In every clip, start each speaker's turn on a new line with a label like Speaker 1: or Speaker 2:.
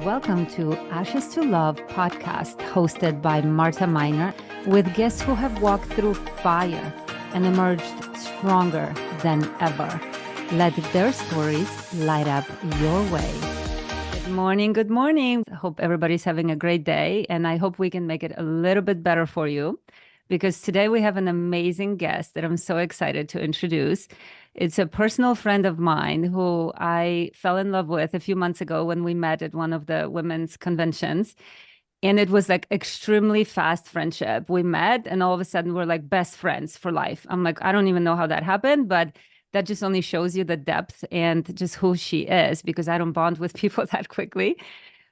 Speaker 1: Welcome to Ashes to Love podcast, hosted by Marta Miner, with guests who have walked through fire and emerged stronger than ever. Let their stories light up your way. Good morning. Good morning. I hope everybody's having a great day, and I hope we can make it a little bit better for you, because today we have an amazing guest that I'm so excited to introduce. It's a personal friend of mine who I fell in love with a few months ago when we met at one of the women's conventions. And it was like extremely fast friendship. We met and all of a sudden we're like best friends for life. I'm like, I don't even know how that happened, but that just only shows you the depth and just who she is, because I don't bond with people that quickly.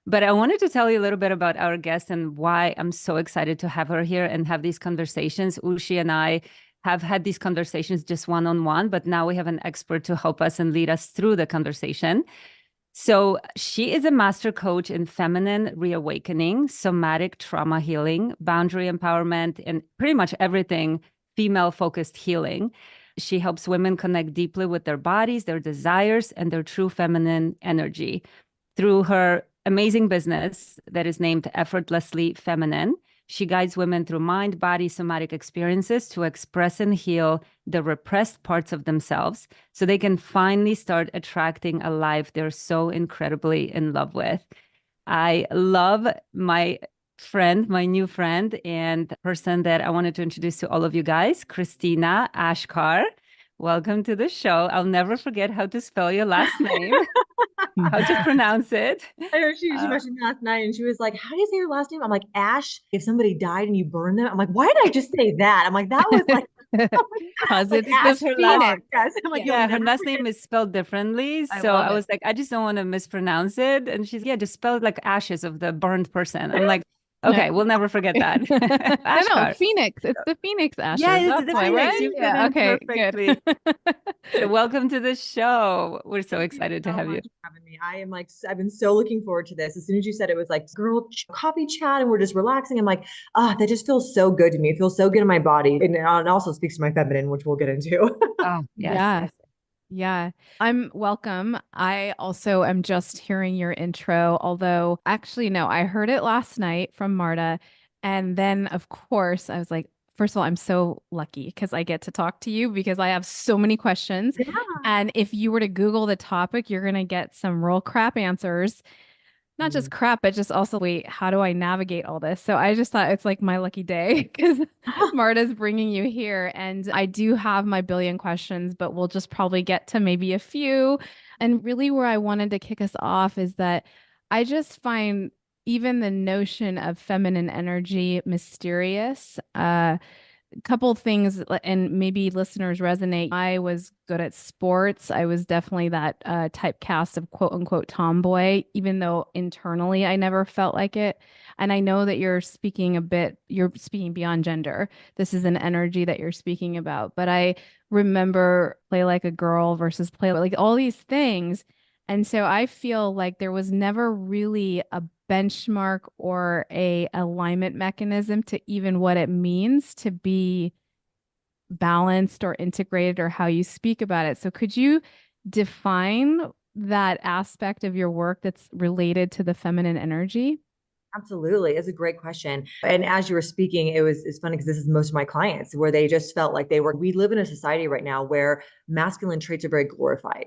Speaker 1: But I wanted to tell you a little bit about our guest and why I'm so excited to have her here and have these conversations. Ushi and I have had these conversations just one-on-one, but now we have an expert to help us and lead us through the conversation. So she is a master coach in feminine reawakening, somatic trauma healing, boundary empowerment, and pretty much everything female-focused healing. She helps women connect deeply with their bodies, their desires, and their true feminine energy through her amazing business that is named Effortlessly Feminine. She guides women through mind, body, somatic experiences to express and heal the repressed parts of themselves so they can finally start attracting a life they're so incredibly in love with. I love my friend, my new friend, and person that I wanted to introduce to all of you guys, Christina Achkar. Welcome to the show. I'll never forget how to spell your last name, how to pronounce it.
Speaker 2: I know she messaged me last night and she was like, "How do you say your last name?" I'm like, "Ash. If somebody died and you burn them." I'm like, "Why did I just say that?" I'm like, "That was like,
Speaker 3: Because
Speaker 2: like
Speaker 3: it's
Speaker 2: Ash
Speaker 3: the
Speaker 1: her last
Speaker 2: Clark."
Speaker 3: Phoenix.
Speaker 2: Yes. I'm like,
Speaker 1: Yeah,
Speaker 2: "You'll
Speaker 1: her
Speaker 2: never
Speaker 1: last
Speaker 2: forget."
Speaker 1: name is spelled differently.
Speaker 2: I
Speaker 1: So
Speaker 2: love
Speaker 1: I
Speaker 2: it.
Speaker 1: was like, I just don't want to mispronounce it. And she's, yeah, just spell it like ashes of the burned person. I'm like,
Speaker 3: No,
Speaker 1: okay, we'll never forget that.
Speaker 3: no,
Speaker 1: Ashkar.
Speaker 3: Phoenix. It's the Phoenix
Speaker 1: Yeah,
Speaker 3: ashes.
Speaker 1: it's
Speaker 3: That's
Speaker 1: the
Speaker 3: why,
Speaker 1: Phoenix.
Speaker 3: right?
Speaker 1: You fit
Speaker 3: Yeah.
Speaker 1: in
Speaker 3: Okay. Good.
Speaker 1: perfectly. So welcome to the show. We're so
Speaker 2: Thank you
Speaker 1: excited to
Speaker 2: so
Speaker 1: have you.
Speaker 2: much for having me. I am like, I've been so looking forward to this. As soon as you said it was like coffee chat and we're just relaxing, I'm like, that just feels so good to me. It feels so good in my body. And it also speaks to my feminine, which we'll get into.
Speaker 1: Oh, yes,
Speaker 3: Yeah.
Speaker 1: yes.
Speaker 3: Yeah. I'm welcome. I also am just hearing your intro, although actually, no, I heard it last night from Marta. And then, of course, I was like, first of all, I'm so lucky because I get to talk to you because I have so many questions.
Speaker 2: Yeah.
Speaker 3: And if you were to Google the topic, you're going to get some real crap answers. Not just crap, but just also, wait, how do I navigate all this? So I just thought it's like my lucky day because Marta's bringing you here. And I do have my billion questions, but we'll just probably get to maybe a few. And really, where I wanted to kick us off is that I just find even the notion of feminine energy mysterious. Couple things and maybe listeners resonate. I was good at sports. I was definitely that typecast of quote unquote tomboy, even though internally I never felt like it. And I know that you're speaking beyond gender. This is an energy that you're speaking about. But I remember play like a girl versus play like all these things. And so I feel like there was never really a benchmark or a alignment mechanism to even what it means to be balanced or integrated or how you speak about it. So could you define that aspect of your work that's related to the feminine energy?
Speaker 2: Absolutely. It's a great question. And as you were speaking, it's funny because this is most of my clients where they just felt like we live in a society right now where masculine traits are very glorified.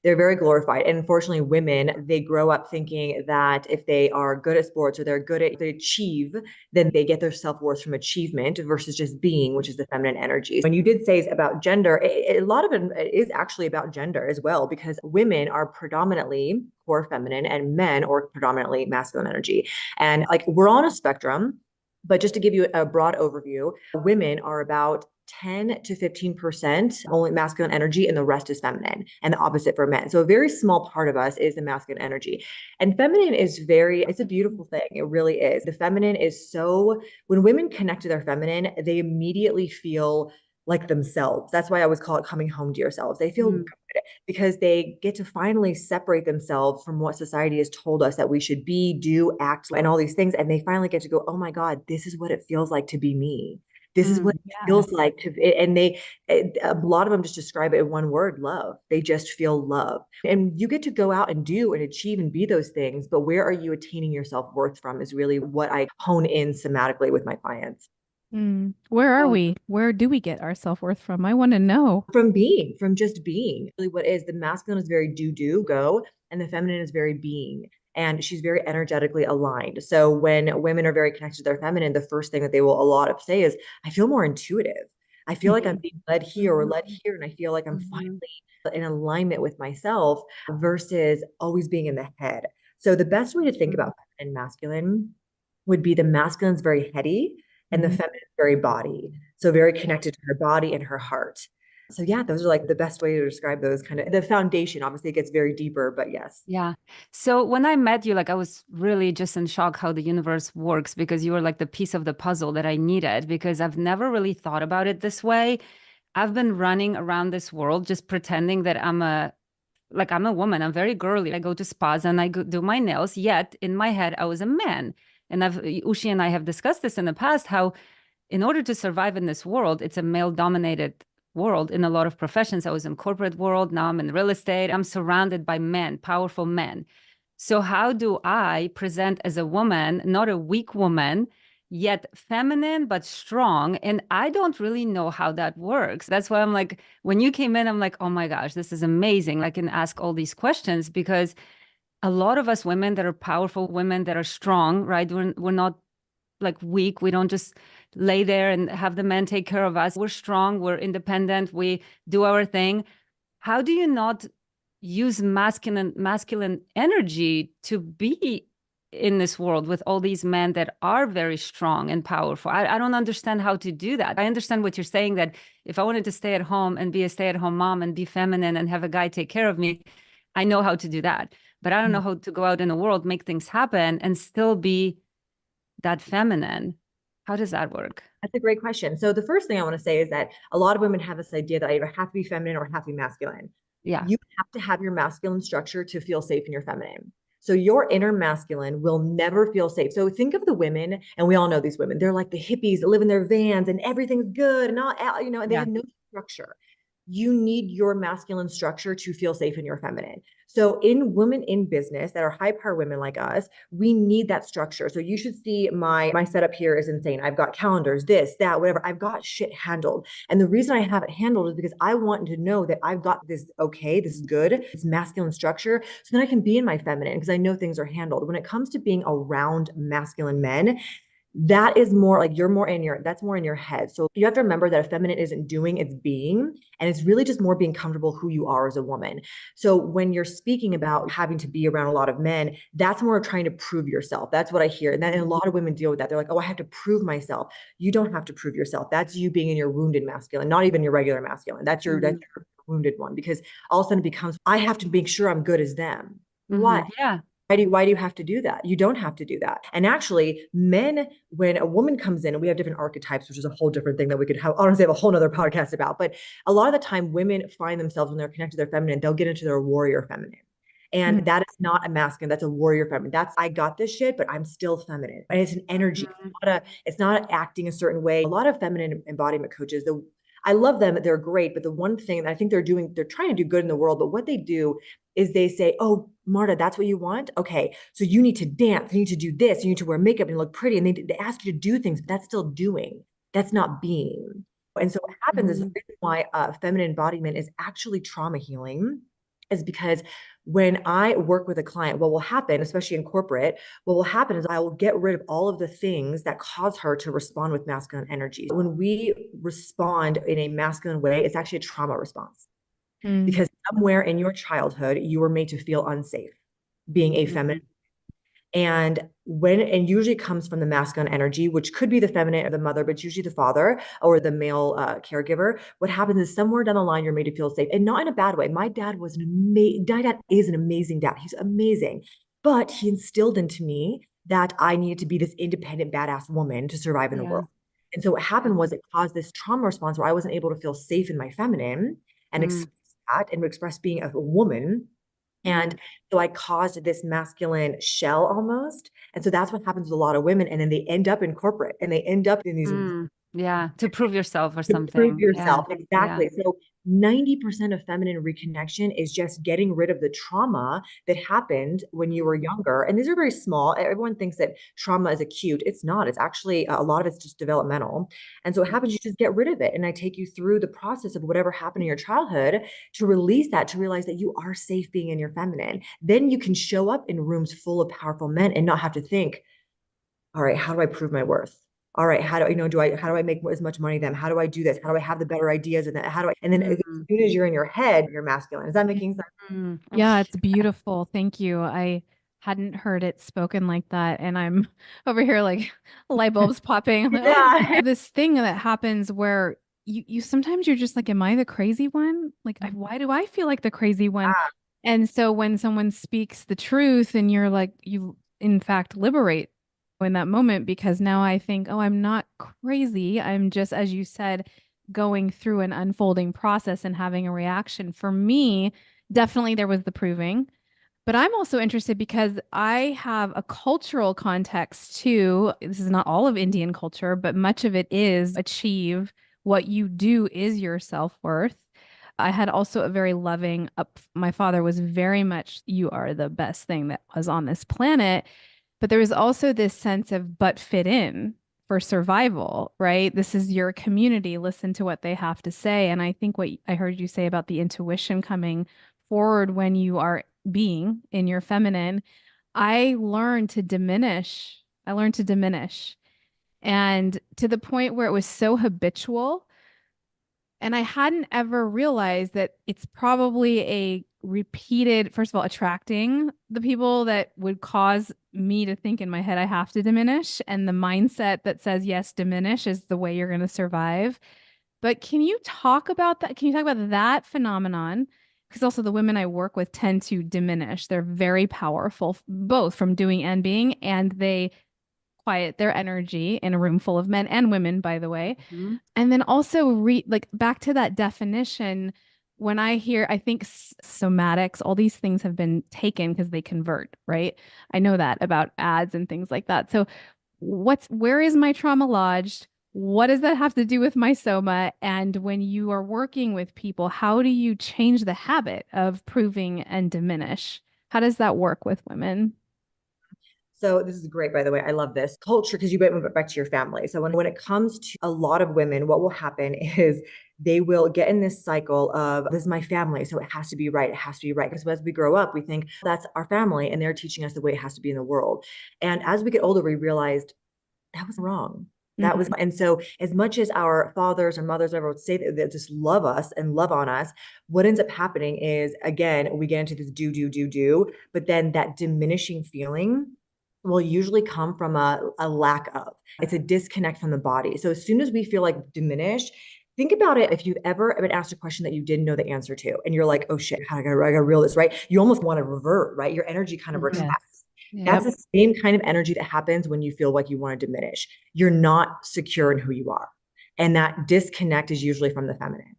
Speaker 2: They're very glorified. And unfortunately, women, they grow up thinking that if they are good at sports or they achieve, then they get their self-worth from achievement versus just being, which is the feminine energy. When you did say it's about gender, a lot of it is actually about gender as well, because women are predominantly core feminine and men are predominantly masculine energy. And like we're on a spectrum. But just to give you a broad overview, women are about 10 to 15% only masculine energy, and the rest is feminine, and the opposite for men. So a very small part of us is the masculine energy. And feminine it's a beautiful thing. It really is. The feminine is when women connect to their feminine, they immediately feel like themselves. That's why I always call it coming home to yourselves. They feel good because they get to finally separate themselves from what society has told us that we should be, do, act, and all these things. And they finally get to go, oh my God, this is what it feels like to be me. This is what it
Speaker 1: Yeah.
Speaker 2: feels like and a lot of them just describe it in one word, love. They just feel love. And you get to go out and do and achieve and be those things, but where are you attaining your self-worth from is really what I hone in somatically with my clients.
Speaker 3: Where are we? Where do we get our self-worth from? I want to know.
Speaker 2: From just being. Really, what is the masculine is very do, go, and the feminine is very being. And she's very energetically aligned. So when women are very connected to their feminine, the first thing that they will a lot of say is, I feel more intuitive. I feel like I'm being led here or led here, and I feel like I'm finally in alignment with myself versus always being in the head. So the best way to think about feminine and masculine would be the masculine's very heady and the feminine is very body. So very connected to her body and her heart. So yeah, those are like the best way to describe those kind of the foundation. Obviously, it gets very deeper, but yes.
Speaker 1: Yeah. So when I met you, like I was really just in shock how the universe works because you were like the piece of the puzzle that I needed because I've never really thought about it this way. I've been running around this world just pretending that I'm a woman. I'm very girly. I go to spas and I do my nails. Yet in my head, I was a man. And Ushi and I have discussed this in the past, how in order to survive in this world, it's a male dominated world in a lot of professions. I was in corporate world. Now I'm in real estate. I'm surrounded by men, powerful men. So how do I present as a woman, not a weak woman, yet feminine but strong? And I don't really know how that works. That's why I'm like, when you came in, I'm like, oh my gosh, this is amazing. I can ask all these questions because a lot of us women that are powerful, women that are strong, right? We're not like weak. We don't just lay there and have the men take care of us. We're strong, we're independent, we do our thing. How do you not use masculine energy to be in this world with all these men that are very strong and powerful? I don't understand how to do that. I understand what you're saying, that if I wanted to stay at home and be a stay-at-home mom and be feminine and have a guy take care of me, I know how to do that. But I don't know how to go out in the world, make things happen, and still be that feminine. How does that work?
Speaker 2: That's a great question. So the first thing I want to say is that a lot of women have this idea that I either have to be feminine or have to be masculine.
Speaker 1: Yeah.
Speaker 2: You have to have your masculine structure to feel safe in your feminine. So your inner masculine will never feel safe. So think of the women, and we all know these women. They're like the hippies that live in their vans and everything's good and all, and they
Speaker 1: Yeah.
Speaker 2: have no structure. You need your masculine structure to feel safe in your feminine. So in women in business that are high power women like us, we need that structure. So you should see my setup here is insane. I've got calendars, this, that, whatever. I've got shit handled. And the reason I have it handled is because I want to know that I've got this okay, this is good, it's masculine structure. So then I can be in my feminine because I know things are handled. When it comes to being around masculine men, that is more like that's more in your head. So you have to remember that a feminine isn't doing, it's being, and it's really just more being comfortable who you are as a woman. So when you're speaking about having to be around a lot of men, that's more trying to prove yourself. That's what I hear. And a lot of women deal with that. They're like, oh, I have to prove myself. You don't have to prove yourself. That's you being in your wounded masculine, not even your regular masculine. That's your wounded one, because all of a sudden it becomes, I have to make sure I'm good as them. Why?
Speaker 1: Yeah.
Speaker 2: Why do you have to do that? You don't have to do that. And actually, men, when a woman comes in, and we have different archetypes, which is a whole different thing that we could have, honestly, have a whole nother podcast about. But a lot of the time, women find themselves when they're connected to their feminine, they'll get into their warrior feminine. And that is not a masculine, that's a warrior feminine. That's, I got this shit, but I'm still feminine. And it's an energy. It's not acting a certain way. A lot of feminine embodiment coaches, I love them. They're great. But the one thing that I think they're trying to do good in the world. But what they do is they say, oh, Marta, that's what you want? Okay. So you need to dance. You need to do this. You need to wear makeup and look pretty. And they ask you to do things, but that's still doing. That's not being. And so what happens is the reason why feminine embodiment is actually trauma healing is because when I work with a client, what will happen, especially in corporate, what will happen is I will get rid of all of the things that cause her to respond with masculine energy. When we respond in a masculine way, it's actually a trauma response. Because somewhere in your childhood, you were made to feel unsafe being a feminine. And usually it comes from the masculine energy, which could be the feminine or the mother, but it's usually the father or the male caregiver. What happens is somewhere down the line, you're made to feel safe, and not in a bad way. My dad is an amazing dad. He's amazing, but he instilled into me that I needed to be this independent, badass woman to survive in the world. And so what happened was it caused this trauma response where I wasn't able to feel safe in my feminine and express that and express being a woman. And so I caused this masculine shell almost. And so that's what happens with a lot of women. And then they end up in corporate and they end up in these
Speaker 1: Yeah. To prove yourself or
Speaker 2: To prove
Speaker 1: something.
Speaker 2: yourself.
Speaker 1: Yeah.
Speaker 2: Exactly. So 90% of feminine reconnection is just getting rid of the trauma that happened when you were younger. And these are very small. Everyone thinks that trauma is acute. It's not. It's actually a lot of it's just developmental. And so what happens, you just get rid of it. And I take you through the process of whatever happened in your childhood to release that, to realize that you are safe being in your feminine. Then you can show up in rooms full of powerful men and not have to think, all right, how do I prove my worth? All right, how do I make as much money then? How do I do this? How do I have the better ideas? And then and then as
Speaker 1: Mm.
Speaker 2: soon as you're in your head, you're masculine. Is that making sense?
Speaker 1: Mm.
Speaker 3: Yeah, it's beautiful. Thank you. I hadn't heard it spoken like that. And I'm over here like light bulbs popping. I'm like, oh,
Speaker 2: Yeah.
Speaker 3: this thing that happens where you sometimes you're just like, am I the crazy one? Like, why do I feel like the crazy one? And so when someone speaks the truth and you're like, you in fact liberate in that moment because now I think, oh, I'm not crazy. I'm just, as you said, going through an unfolding process and having a reaction. For me, definitely there was the proving. But I'm also interested because I have a cultural context too. This is not all of Indian culture, but much of it is achieve what you do is your self-worth. I had also a very loving up. My father was very much, you are the best thing that was on this planet. But there was also this sense of, but fit in for survival, right? This is your community. Listen to what they have to say. And I think what I heard you say about the intuition coming forward when you are being in your feminine, I learned to diminish. I learned to diminish. And to the point where it was so habitual and I hadn't ever realized that it's probably a repeated, first of all, attracting the people that would cause me to think in my head, I have to diminish. And the mindset that says, yes, diminish is the way you're going to survive. But can you talk about that? Can you talk about that phenomenon? Because also the women I work with tend to diminish. They're very powerful, both from doing and being, and they quiet their energy in a room full of men and women, by the way.
Speaker 1: Mm-hmm.
Speaker 3: And then also like back to that definition, when I hear, I think somatics, all these things have been taken because they convert, right? I know that about ads and things like that. So where is my trauma lodged? What does that have to do with my soma? And when you are working with people, how do you change the habit of proving and diminish? How does that work with women?
Speaker 2: So this is great, by the way. I love this culture because you went back to your family. So when it comes to a lot of women, what will happen is they will get in this cycle of this is my family, so it has to be right. It has to be right. Because as we grow up, we think that's our family and they're teaching us the way it has to be in the world. And as we get older, we realized that was wrong. That was, and so as much as our fathers or mothers ever would say that they just love us and love on us, what ends up happening is, again, we get into this do, but then that diminishing feeling will usually come from a lack of. It's a disconnect from the body. So as soon as we feel like diminished, think about it. If you've ever been asked a question that you didn't know the answer to, and you're like, oh shit, I gotta reel this, right? You almost want to revert, right? Your energy kind of
Speaker 1: Mhm.
Speaker 2: retracts.
Speaker 1: Yeah.
Speaker 2: That's the same kind of energy that happens when you feel like you want to diminish. You're not secure in who you are. And that disconnect is usually from the feminine.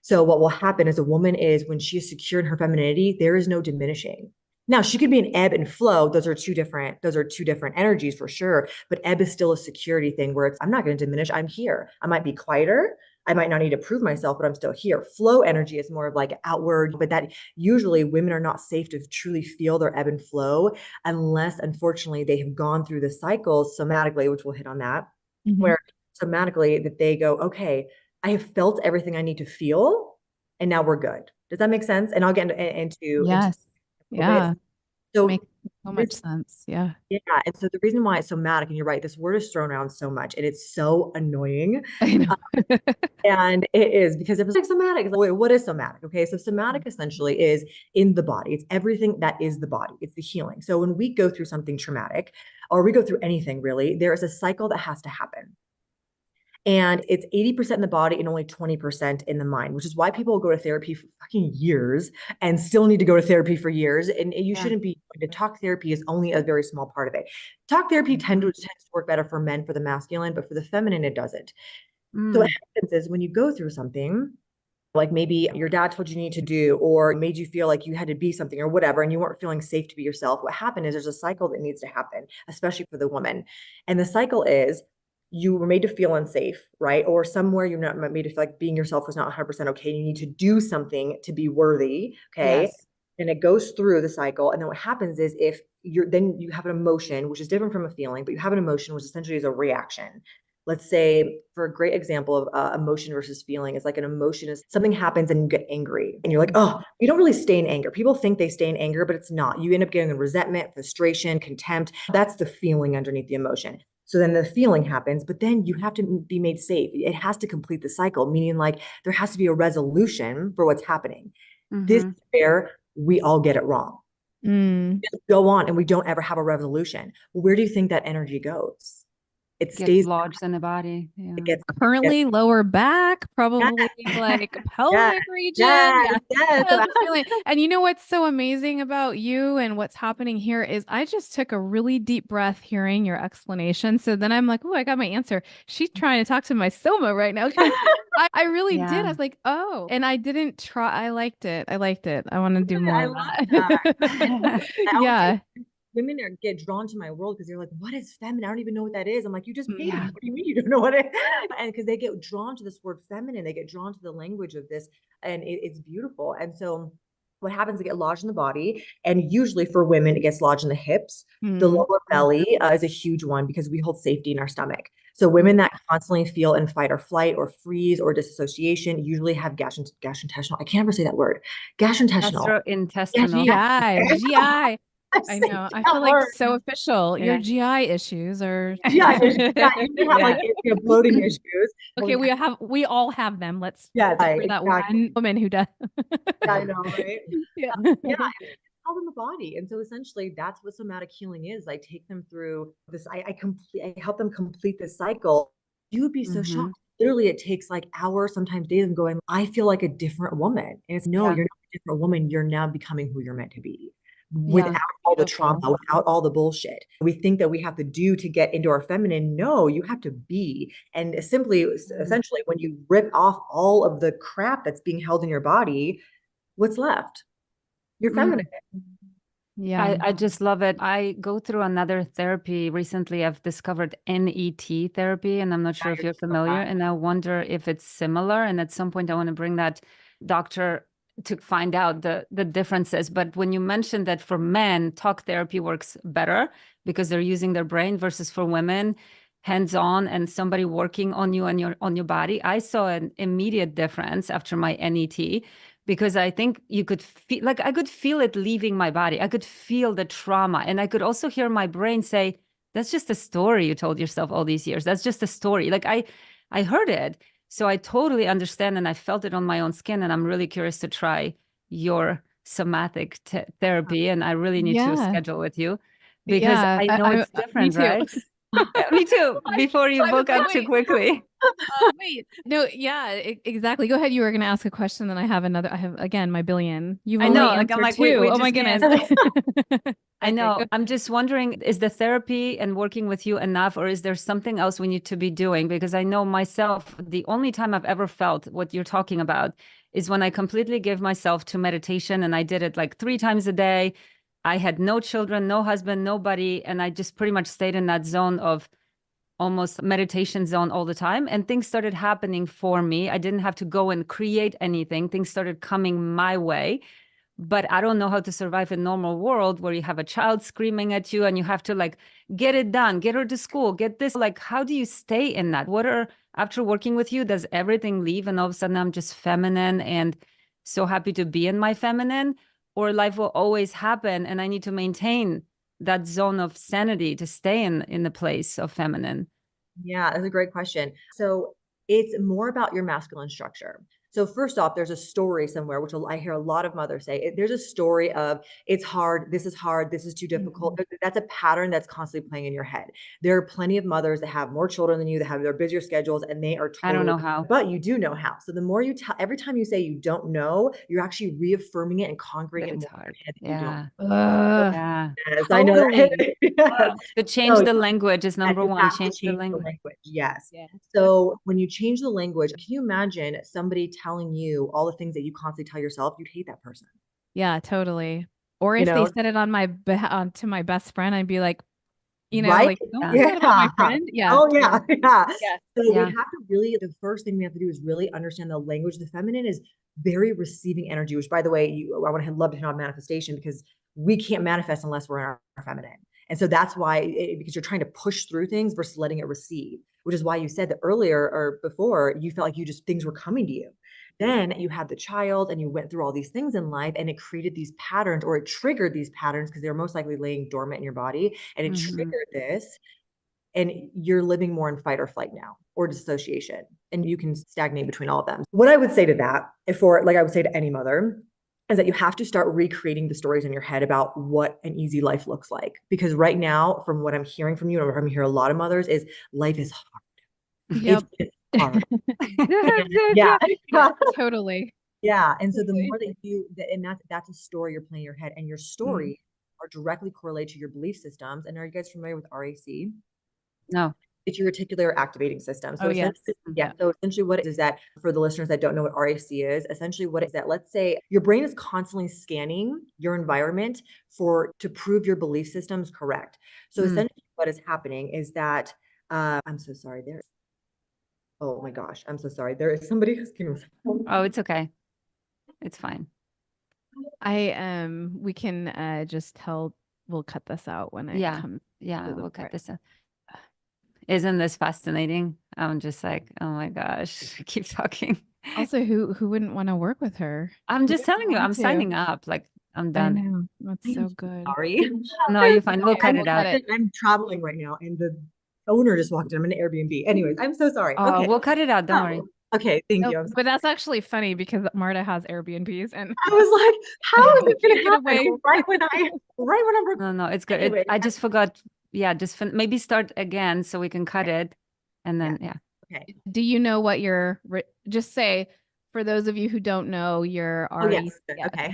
Speaker 2: So what will happen as a woman is when she is secure in her femininity, there is no diminishing. Now she could be an ebb and flow. Those are two different energies for sure. But ebb is still a security thing where it's I'm not going to diminish. I'm here. I might be quieter. I might not need to prove myself, but I'm still here. Flow energy is more of like outward, but that usually women are not safe to truly feel their ebb and flow unless, unfortunately, they have gone through the cycles somatically, which we'll hit on that, where somatically that they go, okay, I have felt everything I need to feel, and now we're good. Does that make sense? And I'll get into
Speaker 3: Yes.
Speaker 2: a little bit.
Speaker 3: Yeah.
Speaker 2: So
Speaker 3: Makes so much sense. Yeah.
Speaker 2: yeah, and so the reason why it's somatic, and you're right, this word is thrown around so much, and it's so annoying.
Speaker 3: I know.
Speaker 2: And it is because if it's like somatic, it's like, wait, what is somatic? Okay, so somatic essentially is in the body. It's everything that is the body. It's the healing. So when we go through something traumatic, or we go through anything really, there is a cycle that has to happen. And it's 80% in the body and only 20% in the mind, which is why people will go to therapy for fucking years and still need to go to therapy for years. And you shouldn't be going to talk therapy is only a very small part of it. Talk therapy tends to work better for men, for the masculine, but for the feminine, it doesn't. So what happens is when you go through something, like maybe your dad told you need to do, or made you feel like you had to be something or whatever, and you weren't feeling safe to be yourself, what happened is there's a cycle that needs to happen, especially for the woman. And the cycle is you were made to feel unsafe, right? Or somewhere you're not made to feel like being yourself was not 100% okay. You need to do something to be worthy, okay?
Speaker 1: Yes.
Speaker 2: And it goes through the cycle. And then what happens is if then you have an emotion, which is different from a feeling, but you have an emotion, which essentially is a reaction. Let's say, for a great example of emotion versus feeling, is like an emotion is something happens and you get angry and you're like, oh, you don't really stay in anger. People think they stay in anger, but it's not. You end up getting resentment, frustration, contempt. That's the feeling underneath the emotion. So then the feeling happens, but then you have to be made safe. It has to complete the cycle, meaning like there has to be a resolution for what's happening. This is where we all get it wrong. Just go on and we don't ever have a resolution. Where do you think that energy goes? It
Speaker 1: Gets
Speaker 2: stays.
Speaker 1: lodged in the body. Yeah.
Speaker 2: It gets
Speaker 3: Currently lower back, probably like
Speaker 2: yeah,
Speaker 3: pelvic region.
Speaker 2: yeah.
Speaker 3: I have a feeling. And you know what's so amazing about you and what's happening here is I just took a really deep breath hearing your explanation. So then I'm like, oh, I got my answer. She's trying to talk to my soma right now. I really did. I was like, oh, and I didn't try. I liked it. I liked it. I want to do more
Speaker 2: I
Speaker 3: of
Speaker 2: love
Speaker 3: that.
Speaker 2: that.
Speaker 3: Yeah.
Speaker 2: Women get drawn to my world because they're like, what is feminine? I don't even know what that is. I'm like, you just paid me.
Speaker 1: Yeah.
Speaker 2: What do you mean you don't know what it is? And because they get drawn to this word feminine, they get drawn to the language of this, and it's beautiful. And so what happens, to get lodged in the body, and usually for women, it gets lodged in the hips. The lower belly is a huge one because we hold safety in our stomach. So women that constantly feel in fight or flight or freeze or disassociation usually have gastrointestinal. I can't ever say that word. Gastrointestinal.
Speaker 1: Gastrointestinal.
Speaker 3: GI. I know. I feel like
Speaker 2: word.
Speaker 3: so official. Your
Speaker 1: Yeah.
Speaker 3: GI issues are
Speaker 2: Yeah, you have like bloating issues.
Speaker 3: okay. We all have them. Let's
Speaker 2: Yeah,
Speaker 3: for that
Speaker 2: exactly.
Speaker 3: one woman who does.
Speaker 2: Yeah, I know, right?
Speaker 3: Yeah.
Speaker 2: Yeah, it's held in the body. And so essentially that's what somatic healing is. I take them through this, I help them complete this cycle. You would be so shocked. Literally, it takes like hours, sometimes days, of going, I feel like a different woman. And it's no,
Speaker 1: Yeah.
Speaker 2: you're not a different woman. You're now becoming who you're meant to be
Speaker 1: Yeah.
Speaker 2: without all the trauma, without all the bullshit. We think that we have to do to get into our feminine. No, you have to be. And simply, essentially, when you rip off all of the crap that's being held in your body, what's left? You're feminine.
Speaker 3: Yeah.
Speaker 1: I just love it. I go through another therapy recently. I've discovered NET therapy, and I'm not sure if you're familiar. And I wonder if it's similar. And at some point, I want to bring that doctor to find out the differences. But when you mentioned that for men, talk therapy works better because they're using their brain versus for women, hands-on and somebody working on you and on your body, I saw an immediate difference after my NET. Because I think you could feel, like I could feel it leaving my body. I could feel the trauma. And I could also hear my brain say, that's just a story you told yourself all these years. That's just a story. Like I heard it. So I totally understand. And I felt it on my own skin. And I'm really curious to try your somatic therapy. And I really need to
Speaker 3: Yeah.
Speaker 1: schedule with you because
Speaker 3: Yeah.
Speaker 1: I know it's
Speaker 3: Me
Speaker 1: different,
Speaker 3: too.
Speaker 1: right? Me too. Before you
Speaker 3: I was
Speaker 1: book
Speaker 3: like,
Speaker 1: up too
Speaker 3: wait.
Speaker 1: quickly.
Speaker 3: Wait. No, yeah, exactly. Go ahead. You were going to ask a question, then I have another. I have again my billion. You've
Speaker 1: I
Speaker 3: only
Speaker 1: know. Like I'm
Speaker 3: answered
Speaker 1: like,
Speaker 3: two.
Speaker 1: we
Speaker 3: Oh my
Speaker 1: just
Speaker 3: goodness.
Speaker 1: can't. I
Speaker 3: Okay,
Speaker 1: know.
Speaker 3: go.
Speaker 1: I'm just wondering, is the therapy and working with you enough, or is there something else we need to be doing? Because I know myself, the only time I've ever felt what you're talking about is when I completely gave myself to meditation, and I did it like 3 times a day. I had no children, no husband, nobody, and I just pretty much stayed in that zone of almost meditation zone all the time. And things started happening for me. I didn't have to go and create anything. Things started coming my way. But I don't know how to survive a normal world where you have a child screaming at you and you have to like get it done, get her to school, get this. Like, how do you stay in that? After working with you, does everything leave and all of a sudden I'm just feminine and so happy to be in my feminine? Or life will always happen and I need to maintain that zone of sanity to stay in the place of feminine?
Speaker 2: Yeah, that's a great question. So it's more about your masculine structure. So first off, there's a story somewhere, which I hear a lot of mothers say. There's a story of it's hard, this is too difficult. That's a pattern that's constantly playing in your head. There are plenty of mothers that have more children than you, that have their busier schedules, and they are
Speaker 1: I don't
Speaker 2: totally,
Speaker 1: know how.
Speaker 2: but you do know how. So the more you tell, every time you say you don't know, you're actually reaffirming it and conquering
Speaker 1: That
Speaker 2: it
Speaker 1: it's
Speaker 2: more in
Speaker 1: hard.
Speaker 2: your head that you don't.
Speaker 3: Yeah.
Speaker 1: Yeah.
Speaker 2: Yes, I know that. Yes.
Speaker 1: To change
Speaker 2: So
Speaker 1: the language is
Speaker 2: that
Speaker 1: number
Speaker 2: you
Speaker 1: one.
Speaker 2: have to
Speaker 1: Change the
Speaker 2: change the
Speaker 1: language.
Speaker 2: language. Yes.
Speaker 3: Yeah.
Speaker 2: So when you change the language, can you imagine somebody telling you all the things that you constantly tell yourself? You'd hate that person.
Speaker 3: Yeah, totally. Or
Speaker 2: You
Speaker 3: if they
Speaker 2: know,
Speaker 3: said it on to my best friend, I'd be like, you know,
Speaker 2: Right?
Speaker 3: like, don't say
Speaker 2: Yeah.
Speaker 3: that about my friend. Yeah.
Speaker 2: Oh, yeah. Yeah.
Speaker 3: Yeah.
Speaker 2: So we
Speaker 1: Yeah.
Speaker 2: have to really, the first thing we have to do is really understand the language. The feminine is very receiving energy, which by the way, I want to love to hit on manifestation because we can't manifest unless we're in our feminine. And so that's why, because you're trying to push through things versus letting it receive, which is why you said that earlier or before you felt like things were coming to you. Then you had the child and you went through all these things in life and it created these patterns or it triggered these patterns because they were most likely laying dormant in your body and it triggered this and you're living more in fight or flight now or dissociation and you can stagnate between all of them. What I would say to that, like I would say to any mother, is that you have to start recreating the stories in your head about what an easy life looks like. Because right now, from what I'm hearing from you, and I'm hearing a lot of mothers, is life is hard.
Speaker 3: Yep.
Speaker 2: It's hard.
Speaker 3: Yeah.
Speaker 2: Yeah.
Speaker 3: Totally.
Speaker 2: Yeah. And so the
Speaker 3: Totally.
Speaker 2: more and that's a story you're playing in your head, and your stories are directly correlated to your belief systems. And are you guys familiar with RAC?
Speaker 1: No.
Speaker 2: It's your reticular activating system. So
Speaker 3: Oh, yes.
Speaker 2: yeah. So essentially what it is that for the listeners that don't know what RAC is, essentially what it is that, let's say your brain is constantly scanning your environment to prove your belief system's correct. So essentially what is happening is that, I'm so sorry there. Oh my gosh. I'm so sorry. There is somebody who's
Speaker 1: Oh, it's okay. It's fine.
Speaker 3: We can just we'll cut this out when it comes.
Speaker 1: Yeah, we'll cut this out. Isn't this fascinating? I'm just like, oh my gosh, keep talking.
Speaker 3: Also, who wouldn't want to work with her?
Speaker 1: I'm just telling you, I'm signing up. Like, I'm
Speaker 3: I
Speaker 1: done.
Speaker 3: know. That's so good.
Speaker 2: Sorry.
Speaker 1: No, you're fine. We'll cut it out.
Speaker 2: I'm traveling right now and the owner just walked in. I'm in an Airbnb. Anyways, I'm so sorry.
Speaker 1: Oh,
Speaker 2: Okay.
Speaker 1: we'll cut it out. Don't worry.
Speaker 2: Okay, thank you.
Speaker 3: But that's actually funny because Marta has Airbnbs and
Speaker 2: I was like, how is it going to happen?
Speaker 3: away.
Speaker 2: Right when I'm
Speaker 1: No, it's good.
Speaker 2: Anyway.
Speaker 1: I just forgot. Yeah, just maybe start again so we can cut it. And then, yeah.
Speaker 2: Okay.
Speaker 3: Do you know what just say, for those of you who don't know, your REC.
Speaker 2: Oh, yes. Okay.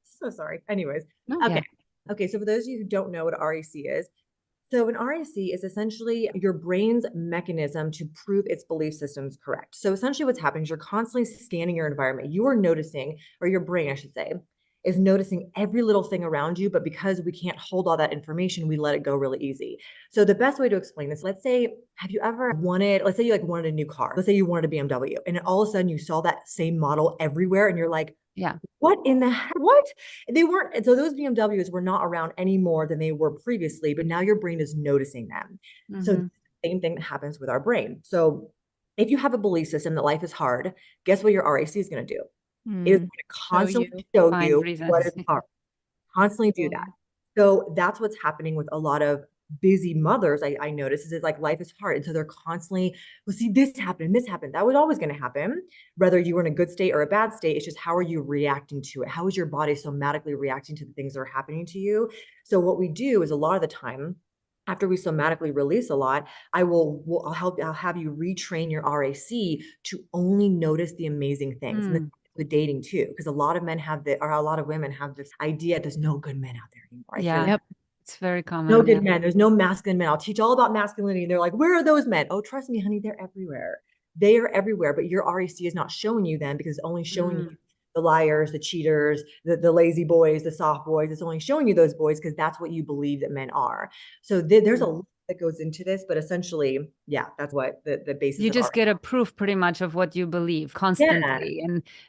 Speaker 2: So sorry. Anyways. Okay.
Speaker 1: Yeah.
Speaker 2: Okay. So for those of you who don't know what REC is, so an RAC is essentially your brain's mechanism to prove its belief system's correct. So essentially what's happening is you're constantly scanning your environment. You are noticing, or your brain, I should say, is noticing every little thing around you, but because we can't hold all that information, we let it go really easy. So the best way to explain this, let's say, have you ever let's say you wanted a new car. Let's say you wanted a BMW and all of a sudden you saw that same model everywhere and you're like,
Speaker 1: yeah,
Speaker 2: what in the heck? What? They weren't. And so those BMWs were not around any more than they were previously, but now your brain is noticing them. So the same thing that happens with our brain. So if you have a belief system that life is hard, guess what your RAC is going to do? It is going to constantly show you what is hard. Constantly do that. So that's what's happening with a lot of busy mothers. I notice is like life is hard. And so they're constantly, well, see, this happened, this happened. That was always going to happen, whether you were in a good state or a bad state. It's just how are you reacting to it? How is your body somatically reacting to the things that are happening to you? So what we do is a lot of the time, after we somatically release a lot, I'll have you retrain your RAC to only notice the amazing things. And with dating too, because a lot of women have this idea there's no good men out there anymore.
Speaker 1: Yeah. It's very common.
Speaker 2: No good men. There's no masculine men. I'll teach all about masculinity. And they're like, where are those men? Oh, trust me, honey, they're everywhere. They are everywhere. But your RAC is not showing you them because it's only showing you the liars, the cheaters, the lazy boys, the soft boys. It's only showing you those boys because that's what you believe that men are. So there's a lot that goes into this, but essentially, yeah, that's what the basis.
Speaker 1: You just get a proof pretty much of what you believe constantly.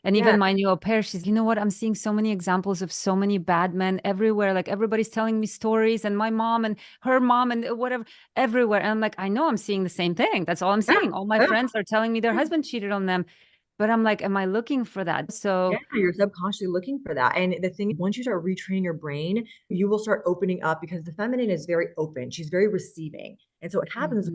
Speaker 1: And even my new au pair, she's, you know what? I'm seeing so many examples of so many bad men everywhere. Like everybody's telling me stories and my mom and her mom and whatever, everywhere. And I'm like, I know I'm seeing the same thing. That's all I'm seeing. All my friends are telling me their husband cheated on them. But I'm like, am I looking for that? So
Speaker 2: you're subconsciously looking for that. And the thing, once you start retraining your brain, you will start opening up because the feminine is very open. She's very receiving. And so what happens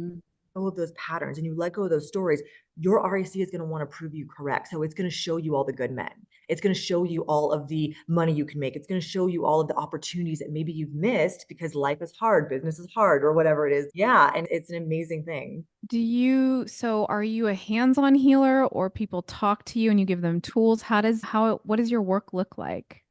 Speaker 2: of those patterns and you let go of those stories, your RAC is going to want to prove you correct. So it's going to show you all the good men. It's going to show you all of the money you can make. It's going to show you all of the opportunities that maybe you've missed because life is hard, business is hard, or whatever it is. Yeah. And it's an amazing thing.
Speaker 3: Are you a hands-on healer or people talk to you and you give them tools? What does your work look like?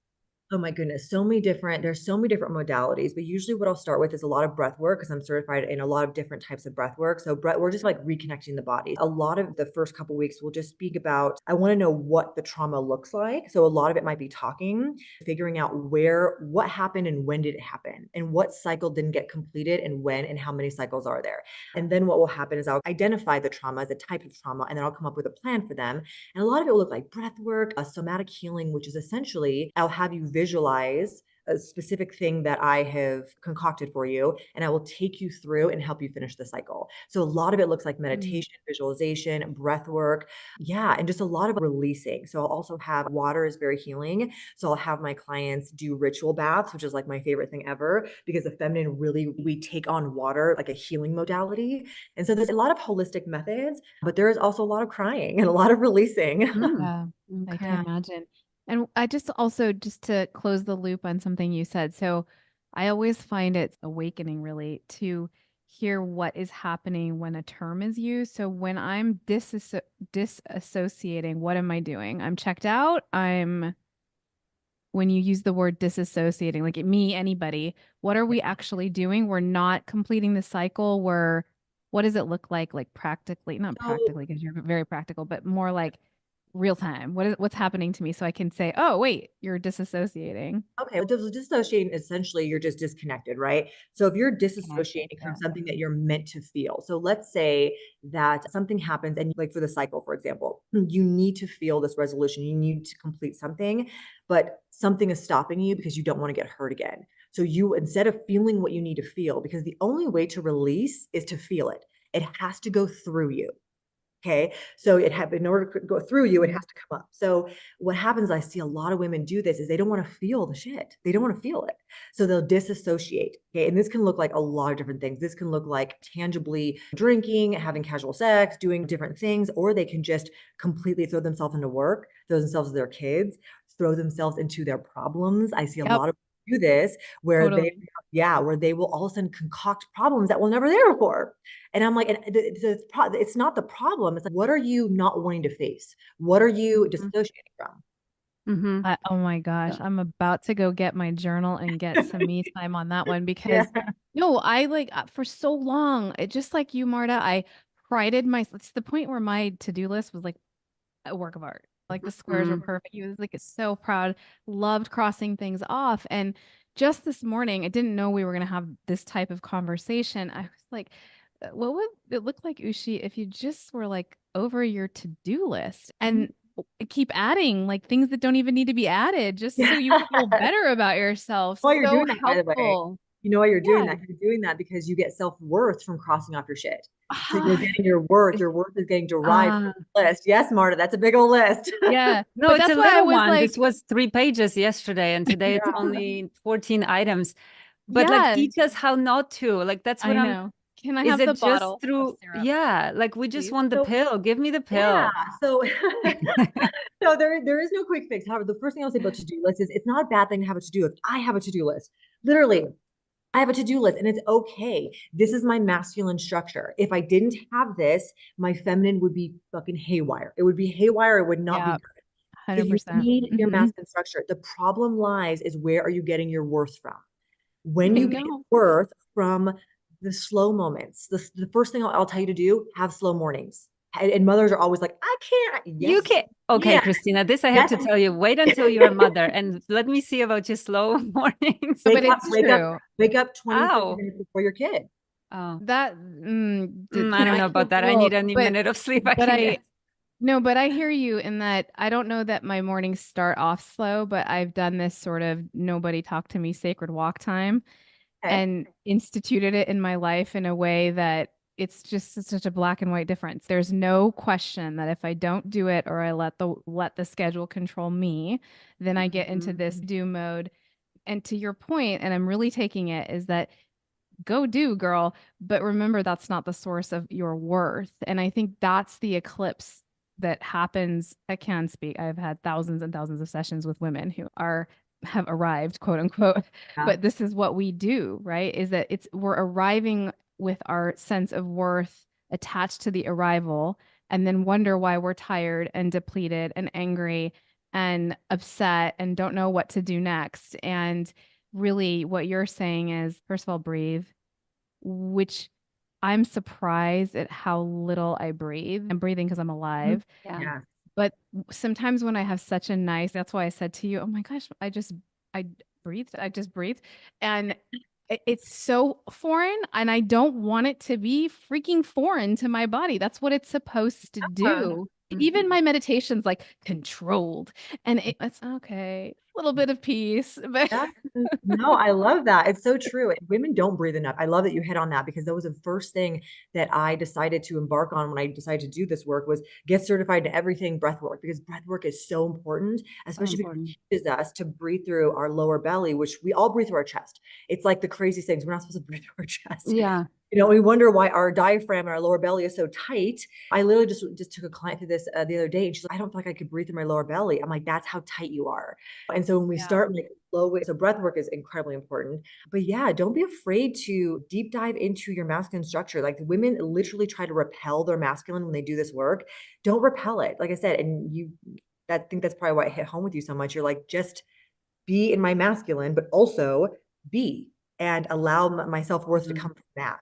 Speaker 2: Oh my goodness, there's so many different modalities, but usually what I'll start with is a lot of breath work because I'm certified in a lot of different types of breath work. So we're just like reconnecting the body. A lot of the first couple weeks will just speak about, I want to know what the trauma looks like. So a lot of it might be talking, figuring out what happened and when did it happen and what cycle didn't get completed and when and how many cycles are there. And then what will happen is I'll identify the trauma as a type of trauma, and then I'll come up with a plan for them. And a lot of it will look like breath work, a somatic healing, which is essentially I'll have you visualize a specific thing that I have concocted for you, and I will take you through and help you finish the cycle. So a lot of it looks like meditation, visualization, breath work. Yeah. And just a lot of releasing. So I'll also have water is very healing. So I'll have my clients do ritual baths, which is like my favorite thing ever because the feminine really, we take on water like a healing modality. And so there's a lot of holistic methods, but there is also a lot of crying and a lot of releasing.
Speaker 3: Yeah, I can
Speaker 1: Okay.
Speaker 3: imagine. And I just also, just to close the loop on something you said. So I always find it awakening really to hear what is happening when a term is used. So when I'm disassociating, what am I doing? I'm checked out. When you use the word disassociating, like me, anybody, what are we actually doing? We're not completing the cycle. What does it look like practically, not
Speaker 2: So
Speaker 3: practically, because you're very practical, but more like real time. What's happening to me? So I can say, oh, wait, you're disassociating.
Speaker 2: okay, well, dissociating, essentially, you're just disconnected, right? So if you're
Speaker 1: Connected.
Speaker 2: disassociating from
Speaker 1: Yeah.
Speaker 2: something that you're meant to feel, so let's say that something happens, and like for the cycle, for example, you need to feel this resolution, you need to complete something, but something is stopping you because you don't want to get hurt again. So you, instead of feeling what you need to feel, because the only way to release is to feel it, it has to go through you. Okay. So in order to go through you, it has to come up. So what happens, I see a lot of women do this is they don't want to feel the shit. They don't want to feel it. So they'll disassociate. Okay. And this can look like a lot of different things. This can look like tangibly drinking, having casual sex, doing different things, or they can just completely throw themselves into work, throw themselves into their kids, throw themselves into their problems. I see a
Speaker 3: Yep,
Speaker 2: lot of do this where
Speaker 3: totally.
Speaker 2: where they will all of a sudden concoct problems that were never there before. And I'm like, it's not the problem. It's like, what are you not wanting to face? What are you dissociating from?
Speaker 1: Mm-hmm.
Speaker 3: Oh my gosh,
Speaker 1: Yeah.
Speaker 3: I'm about to go get my journal and get some me time on that one
Speaker 2: Yeah.
Speaker 3: because no, I for so long, it just like you, Marta, I prided myself to the point where my to-do list was like a work of art. Like the squares were
Speaker 1: Mm-hmm.
Speaker 3: perfect. He was like so proud, loved crossing things off. And just this morning, I didn't know we were going to have this type of conversation. I was like, what would it look like, Ushi, if you just were like over your to-do list and keep adding like things that don't even need to be added just so you feel better about yourself?
Speaker 2: Why you're
Speaker 3: So
Speaker 2: doing that, by the way.
Speaker 3: helpful.
Speaker 2: You know why you're doing
Speaker 3: Yeah.
Speaker 2: that? You're doing that because you get self-worth from crossing off your shit. So you're
Speaker 3: Ah,
Speaker 2: getting your worth. Your worth is getting derived from
Speaker 1: Ah,
Speaker 2: the list. Yes, Marta, that's a big old list.
Speaker 3: yeah.
Speaker 1: no,
Speaker 3: But
Speaker 1: it's a
Speaker 3: that's why I
Speaker 1: little
Speaker 3: was
Speaker 1: one. This
Speaker 3: like,
Speaker 1: was 3 pages yesterday, and today it's
Speaker 2: Yeah.
Speaker 1: only 14 items. But like,
Speaker 3: yeah,
Speaker 1: teach us how not to. Like, that's what
Speaker 3: I
Speaker 1: I'm.
Speaker 3: know. Can I
Speaker 1: Is
Speaker 3: have the
Speaker 1: it just
Speaker 3: bottle of
Speaker 1: through?
Speaker 3: syrup,
Speaker 1: Yeah, like we just
Speaker 3: please?
Speaker 1: want the
Speaker 2: So
Speaker 1: pill. Give me the
Speaker 2: yeah.
Speaker 1: pill.
Speaker 2: So so there is no quick fix. However, the first thing I'll say about to-do list is it's not a bad thing to have a to-do list. I have a to-do list. Literally, I have a to-do list and it's okay. This is my masculine structure. If I didn't have this, my feminine would be fucking haywire. It would be haywire. It would not be
Speaker 3: Yeah,
Speaker 2: good. So you
Speaker 3: 100%.
Speaker 2: need your
Speaker 3: Hmm.
Speaker 2: masculine structure. The problem lies is where are you getting your worth from? When
Speaker 3: I
Speaker 2: you get
Speaker 3: know.
Speaker 2: worth from the slow moments, the first thing I'll tell you to do, have slow mornings. And mothers are always like, I can't.
Speaker 1: You
Speaker 2: Yes,
Speaker 1: can. Okay,
Speaker 2: yeah,
Speaker 1: Christina, this I have
Speaker 2: yes.
Speaker 1: to tell you. Wait until you're a mother, and let me see about your slow mornings.
Speaker 3: No,
Speaker 2: Wake
Speaker 3: but
Speaker 2: up,
Speaker 3: it's
Speaker 2: wake up,
Speaker 3: true.
Speaker 2: wake up 20, 30
Speaker 1: Ow.
Speaker 2: minutes before your kid.
Speaker 1: Oh, I don't
Speaker 3: I
Speaker 1: know
Speaker 3: hear
Speaker 1: about that. I
Speaker 3: both,
Speaker 1: need any minute of sleep I
Speaker 3: but
Speaker 1: can
Speaker 3: I
Speaker 1: get.
Speaker 3: no, but I hear you in that I don't know that my mornings start off slow, but I've done this sort of nobody talk to me sacred walk time
Speaker 2: Okay.
Speaker 3: and instituted it in my life in a way that it's such a black and white difference. There's no question that if I don't do it or I let the schedule control me, then I get into
Speaker 1: Mhm.
Speaker 3: this do mode. And to your point, and I'm really taking it, is that go do, girl. But remember, that's not the source of your worth. And I think that's the eclipse that happens. I can speak. I've had thousands and thousands of sessions with women who have arrived, quote unquote.
Speaker 2: Yeah.
Speaker 3: But this is what we do, right? Is that we're arriving with our sense of worth attached to the arrival and then wonder why we're tired and depleted and angry and upset and don't know what to do next. And really, what you're saying is, first of all, breathe, which I'm surprised at how little I breathe. I'm breathing because I'm alive.
Speaker 1: Yeah.
Speaker 2: Yeah.
Speaker 3: But sometimes when I have such a nice, that's why I said to you, oh my gosh, I I just breathed. And it's so foreign and I don't want it to be freaking foreign to my body. That's what it's supposed to do. Even my meditation's like controlled and it's okay. A little bit of peace, but
Speaker 2: Yeah. No, I love that. It's so true. Women don't breathe enough. I love that you hit on that because that was the first thing that I decided to embark on when I decided to do this work was get certified in everything breath work because breath work is so important,
Speaker 1: So
Speaker 2: especially because
Speaker 1: important.
Speaker 2: it teaches us to breathe through our lower belly, which we all breathe through our chest. It's like the craziest things. We're not supposed to breathe through our chest.
Speaker 1: Yeah.
Speaker 2: We wonder why our diaphragm and our lower belly is so tight. I literally just took a client through this the other day, and she's like, "I don't feel like I could breathe through my lower belly." I'm like, "That's how tight you are." And so when we
Speaker 3: yeah.
Speaker 2: start like low weight, so breath work is incredibly important. But yeah, don't be afraid to deep dive into your masculine structure. Like women literally try to repel their masculine when they do this work. Don't repel it. Like I said, and I think that's probably why it hit home with you so much. You're like, just be in my masculine, but also be and allow my self-worth to come from that.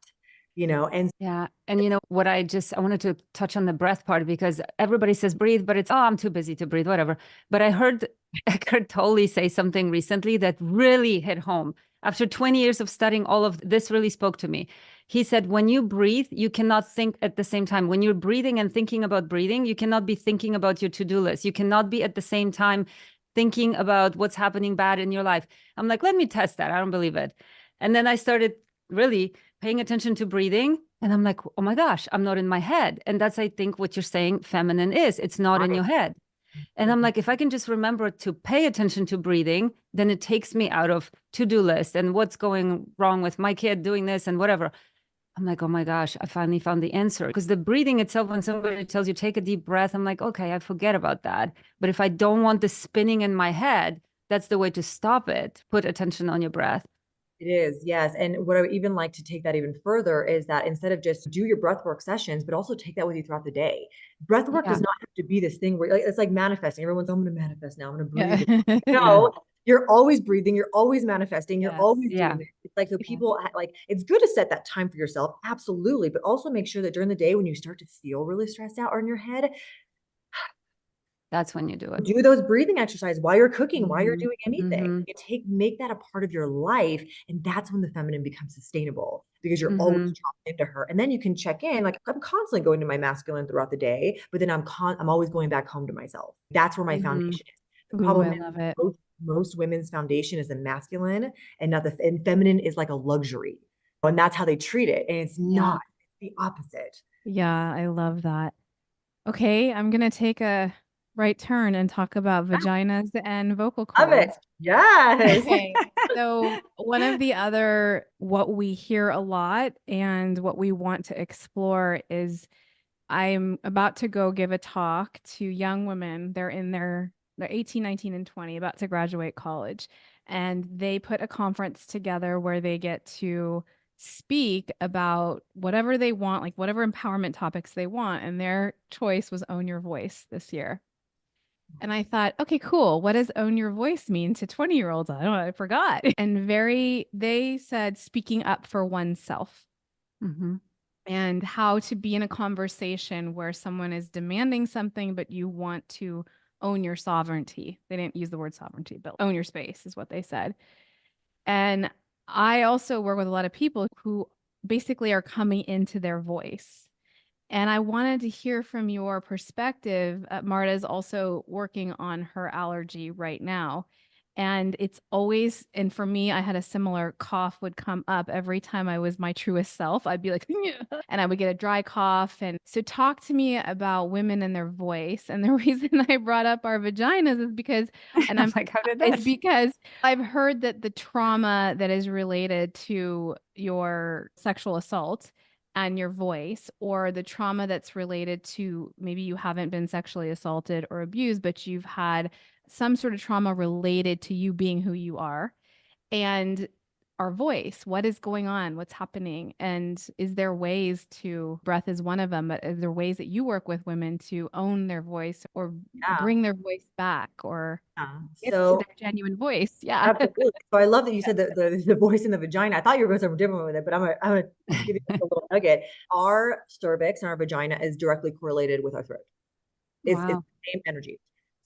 Speaker 2: And
Speaker 1: Yeah. And what I wanted to touch on the breath part because everybody says breathe, but it's, oh, I'm too busy to breathe, whatever. But I heard Eckhart Tolle say something recently that really hit home. After 20 years of studying all of this really spoke to me. He said, when you breathe, you cannot think at the same time. When you're breathing and thinking about breathing, you cannot be thinking about your to-do list. You cannot be at the same time thinking about what's happening bad in your life. I'm like, let me test that. I don't believe it. And then I started really paying attention to breathing. And I'm like, oh my gosh, I'm not in my head. And that's, I think, what you're saying feminine is. It's not in
Speaker 2: right.
Speaker 1: your head. And I'm like, if I can just remember to pay attention to breathing, then it takes me out of to-do list and what's going wrong with my kid doing this and whatever. I'm like, oh my gosh, I finally found the answer. Because the breathing itself, when somebody tells you take a deep breath, I'm like, okay, I forget about that. But if I don't want the spinning in my head, that's the way to stop it. Put attention on your breath.
Speaker 2: It is, yes. And what I would even like to take that even further is that instead of just do your breathwork sessions, but also take that with you throughout the day. Breathwork
Speaker 1: Yeah.
Speaker 2: does not have to be this thing where it's like manifesting. Everyone's, I'm going to manifest now. I'm going to breathe.
Speaker 3: Yeah.
Speaker 2: No, you're always breathing. You're always manifesting. You're
Speaker 3: Yes.
Speaker 2: always
Speaker 1: Yeah.
Speaker 2: doing this. It's like, so
Speaker 3: Yeah.
Speaker 2: people like, it's good to set that time for yourself. Absolutely. But also make sure that during the day, when you start to feel really stressed out or in your head,
Speaker 1: That's when you do it.
Speaker 2: do those breathing exercises while you're cooking, while you're
Speaker 1: Mhm.
Speaker 2: doing anything.
Speaker 1: Mhm.
Speaker 2: Make that a part of your life. And that's when the feminine becomes sustainable because you're always
Speaker 1: Mhm.
Speaker 2: chopped into her. And then you can check in. Like I'm constantly going to my masculine throughout the day, but then I'm always going back home to myself. That's where my
Speaker 1: Mhm.
Speaker 2: foundation is. The
Speaker 3: Ooh, I
Speaker 2: problem is
Speaker 3: love it.
Speaker 2: most women's foundation is a masculine and not and feminine is like a luxury. And that's how they treat it. And it's
Speaker 1: Yeah.
Speaker 2: not, it's the opposite.
Speaker 3: Yeah, I love that. Okay, I'm gonna take a right turn and talk about vaginas and vocal
Speaker 2: Love it.
Speaker 3: cords.
Speaker 2: Yes.
Speaker 3: Okay. So one of the other what we hear a lot and what we want to explore is I'm about to go give a talk to young women. They're 18, 19, and 20, about to graduate college. And they put a conference together where they get to speak about whatever they want, like whatever empowerment topics they want. And their choice was Own Your Voice this year. And I thought, okay, cool. What does own your voice mean to 20-year-olds? I don't know, I forgot. And they said speaking up for oneself
Speaker 1: Mhm.
Speaker 3: and how to be in a conversation where someone is demanding something, but you want to own your sovereignty. They didn't use the word sovereignty, but own your space is what they said. And I also work with a lot of people who basically are coming into their voice. And I wanted to hear from your perspective. Marta is also working on her allergy right now. And it's always, and for me, I had a similar cough would come up every time I was my truest self. I'd be like, and I would get a dry cough. And so, talk to me about women and their voice. And the reason I brought up our vaginas is because, and
Speaker 1: I'm like, how did
Speaker 3: is
Speaker 1: this?
Speaker 3: because I've heard that the trauma that is related to your sexual assault and your voice, or the trauma that's related to maybe you haven't been sexually assaulted or abused, but you've had some sort of trauma related to you being who you are. And our voice. What is going on? What's happening? And is there ways to, breath is one of them, but is there ways that you work with women to own their voice or
Speaker 2: Yeah.
Speaker 3: bring their voice back or
Speaker 2: Yeah.
Speaker 3: get to
Speaker 2: So
Speaker 3: their genuine voice? Yeah.
Speaker 2: absolutely. So I love that you said the voice in the vagina. I thought you were going somewhere different with it, but I'm gonna give you a little nugget. Our cervix and our vagina is directly correlated with our throat. It's
Speaker 1: Wow.
Speaker 2: the same energy.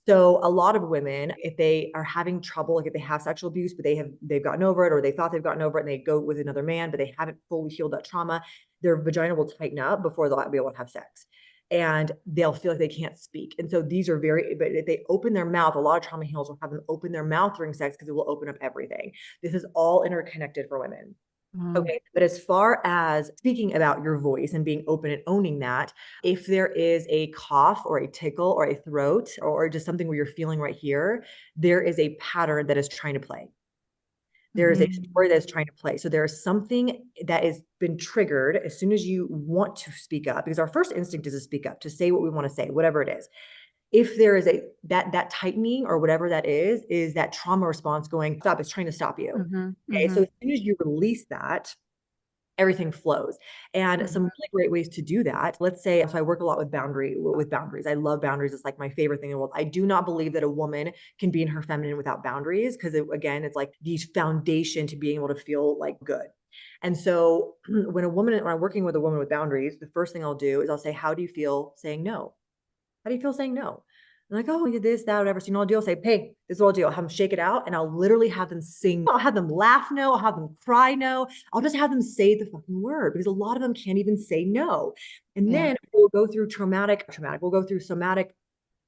Speaker 2: So a lot of women, if they are having trouble, like if they have sexual abuse, but they've gotten over it, or they thought they've gotten over it and they go with another man, but they haven't fully healed that trauma, their vagina will tighten up before they'll be able to have sex. And they'll feel like they can't speak. And so these are but if they open their mouth, a lot of trauma healers will have them open their mouth during sex because it will open up everything. This is all interconnected for women. Okay. But as far as speaking about your voice and being open and owning that, if there is a cough or a tickle or a throat or just something where you're feeling right here, there is a pattern that is trying to play. There is a story that's trying to play. So there is something that has been triggered as soon as you want to speak up, because our first instinct is to speak up, to say what we want to say, whatever it is. If there is that tightening or whatever that is that trauma response going, stop, it's trying to stop you. Okay. So as soon as you release that, everything flows. And some really great ways to do that. Let's say, so I work a lot with boundaries. I love boundaries. It's like my favorite thing in the world. I do not believe that a woman can be in her feminine without boundaries, because again, it's like the foundation to being able to feel like good. And so when I'm working with a woman with boundaries, the first thing I'll do is I'll say, how do you feel saying no? How do you feel saying no? And like, oh, we did this, that, whatever. So you know what I'll do? I'll say, hey, this is what I'll do. I'll have them shake it out and I'll literally have them sing. I'll have them laugh no. I'll have them cry no. I'll just have them say the fucking word, because a lot of them can't even say no. And then we'll go through we'll go through somatic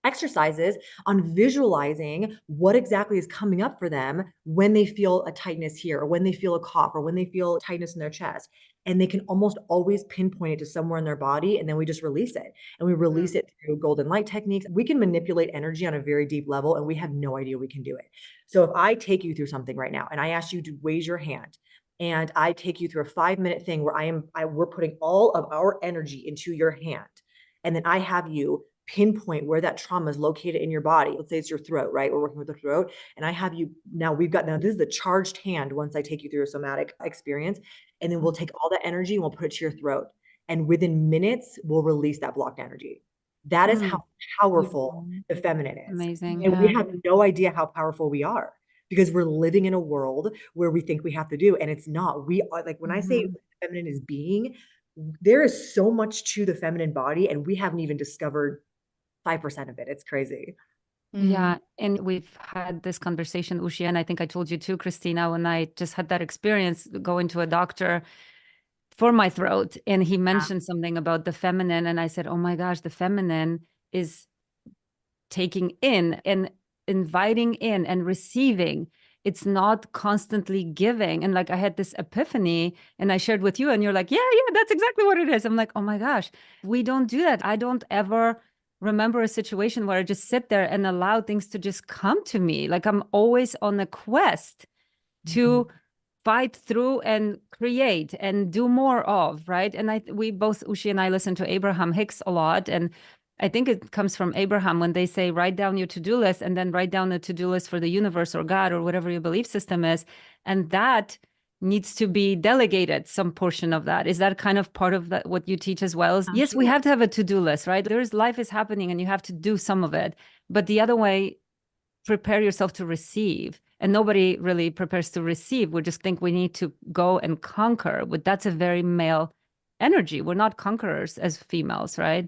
Speaker 2: exercises on visualizing what exactly is coming up for them when they feel a tightness here, or when they feel a cough, or when they feel tightness in their chest. And they can almost always pinpoint it to somewhere in their body. And then we just release it. And we release it through golden light techniques. We can manipulate energy on a very deep level, and we have no idea we can do it. So if I take you through something right now and I ask you to raise your hand, and I take you through a 5-minute thing where we're putting all of our energy into your hand, and then I have you pinpoint where that trauma is located in your body. Let's say it's your throat, right? We're working with the throat. And I have you, now this is the charged hand once I take you through a somatic experience. And then we'll take all that energy and we'll put it to your throat. And within minutes, we'll release that blocked energy. That is how powerful the feminine is.
Speaker 1: Amazing.
Speaker 2: And we have no idea how powerful we are, because we're living in a world where we think we have to do, and it's not. We are, like, when I say feminine is being, there is so much to the feminine body, and we haven't even discovered 5% of it. It's crazy.
Speaker 1: Yeah. And we've had this conversation, Ushi, and I think I told you too, Christina, when I just had that experience going to a doctor for my throat. And he mentioned something about the feminine. And I said, oh my gosh, the feminine is taking in and inviting in and receiving. It's not constantly giving. And like I had this epiphany and I shared with you and you're like, yeah, that's exactly what it is. I'm like, oh my gosh, we don't do that. I don't ever remember a situation where I just sit there and allow things to just come to me. Like I'm always on a quest to fight through and create and do more of, right? And we both, Ushi and I, listen to Abraham Hicks a lot. And I think it comes from Abraham when they say, write down your to-do list and then write down the to-do list for the universe or God or whatever your belief system is. And that needs to be delegated, some portion of that. Is that kind of part of that, what you teach as well? Yes, we have to have a to-do list, right? Life is happening and you have to do some of it. But the other way, prepare yourself to receive. And nobody really prepares to receive. We just think we need to go and conquer. But that's a very male energy. We're not conquerors as females, right?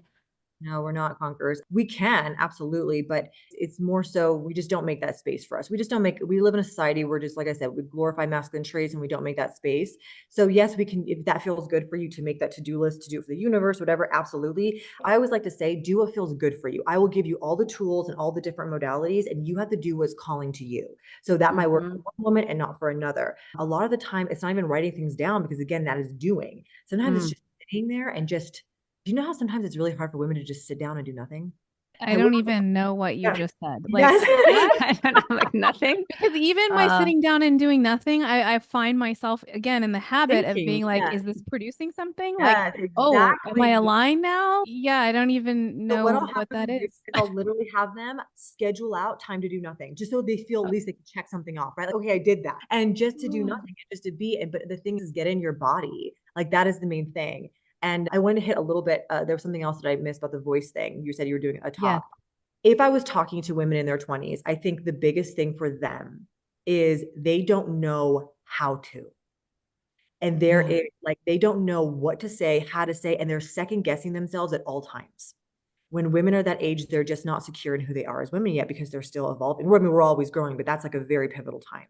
Speaker 2: No, we're not conquerors. We can, absolutely, but it's more so we just don't make that space for us. We live in a society where, just like I said, we glorify masculine traits and we don't make that space. So yes, we can, if that feels good for you to make that to-do list, to do it for the universe, whatever, absolutely. I always like to say, do what feels good for you. I will give you all the tools and all the different modalities, and you have to do what's calling to you. So that might work for one woman and not for another. A lot of the time, it's not even writing things down, because again, that is doing. Sometimes it's just sitting there and just, do you know how sometimes it's really hard for women to just sit down and do nothing?
Speaker 3: I don't even know what you just said. Like,
Speaker 2: Yes.
Speaker 3: what?
Speaker 1: I don't know, like nothing.
Speaker 3: Because even by sitting down and doing nothing, I find myself again in the habit of
Speaker 2: Thinking,
Speaker 3: being like,
Speaker 2: yes,
Speaker 3: is this producing something? Like,
Speaker 2: yes,
Speaker 3: oh, am I
Speaker 2: exactly.
Speaker 3: aligned now? Yeah, I don't even
Speaker 2: So what
Speaker 3: know
Speaker 2: will
Speaker 3: what
Speaker 2: happen
Speaker 3: that
Speaker 2: in
Speaker 3: is.
Speaker 2: groups is I'll literally have them schedule out time to do nothing, just so they feel at least they can check something off, right? Like, okay, I did that. And just to do nothing, and just to be, and but the thing is get in your body. Like that is the main thing. And I want to hit a little bit, there was something else that I missed about the voice thing. You said you were doing a
Speaker 3: Yeah.
Speaker 2: talk. If I was talking to women in their 20s, I think the biggest thing for them is they don't know how to. And there
Speaker 1: Yeah.
Speaker 2: is like they don't know what to say, how to say, and they're second guessing themselves at all times. When women are that age, they're just not secure in who they are as women yet because they're still evolving. I mean, we're always growing, but that's like a very pivotal time.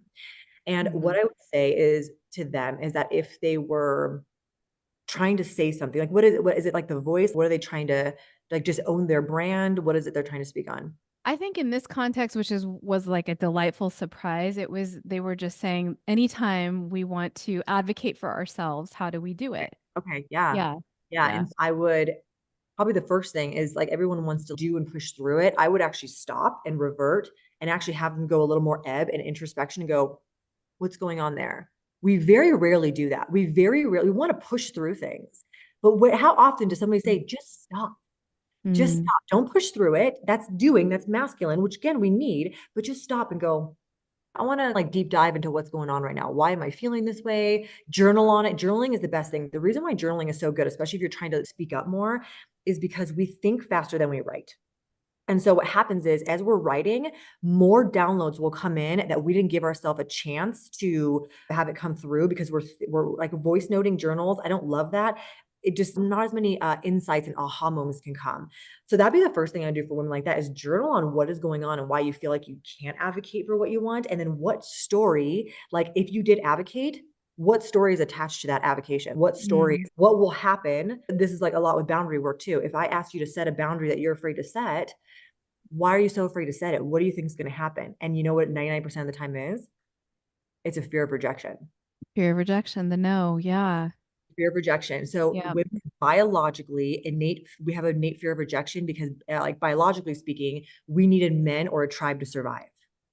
Speaker 2: And what I would say is to them is that if they were trying to say something, like what is it like the voice? What are they trying to like just own their brand? What is it they're trying to speak on?
Speaker 3: I think in this context, which was like a delightful surprise, it was they were just saying anytime we want to advocate for ourselves, how do we do it?
Speaker 2: Okay, yeah.
Speaker 3: Yeah.
Speaker 2: Yeah.
Speaker 3: Yeah.
Speaker 2: And I would probably the first thing is like everyone wants to do and push through it. I would actually stop and revert and actually have them go a little more ebb and introspection and go, what's going on there? We very rarely do that. We very rarely we want to push through things. But how often does somebody say, just stop? Just
Speaker 3: Mm.
Speaker 2: stop. Don't push through it. That's doing, that's masculine, which again we need, but just stop and go, I want to like deep dive into what's going on right now. Why am I feeling this way? Journal on it. Journaling is the best thing. The reason why journaling is so good, especially if you're trying to speak up more, is because we think faster than we write. And so what happens is as we're writing, more downloads will come in that we didn't give ourselves a chance to have it come through because we're like voice noting journals. I don't love that. It just not as many insights and aha moments can come. So that'd be the first thing I do for women like that is journal on what is going on and why you feel like you can't advocate for what you want. And then what story, like if you did advocate, what story is attached to that avocation? What stories,
Speaker 3: Mm.
Speaker 2: what will happen? This is like a lot with boundary work too. If I ask you to set a boundary that you're afraid to set, why are you so afraid to set it? What do you think is going to happen? And you know what 99% of the time is? It's a fear of rejection.
Speaker 3: Fear of rejection, the no. Yeah.
Speaker 2: Fear of rejection. So
Speaker 3: Yeah.
Speaker 2: women biologically innate, we have innate fear of rejection because like biologically speaking, we needed men or a tribe to survive.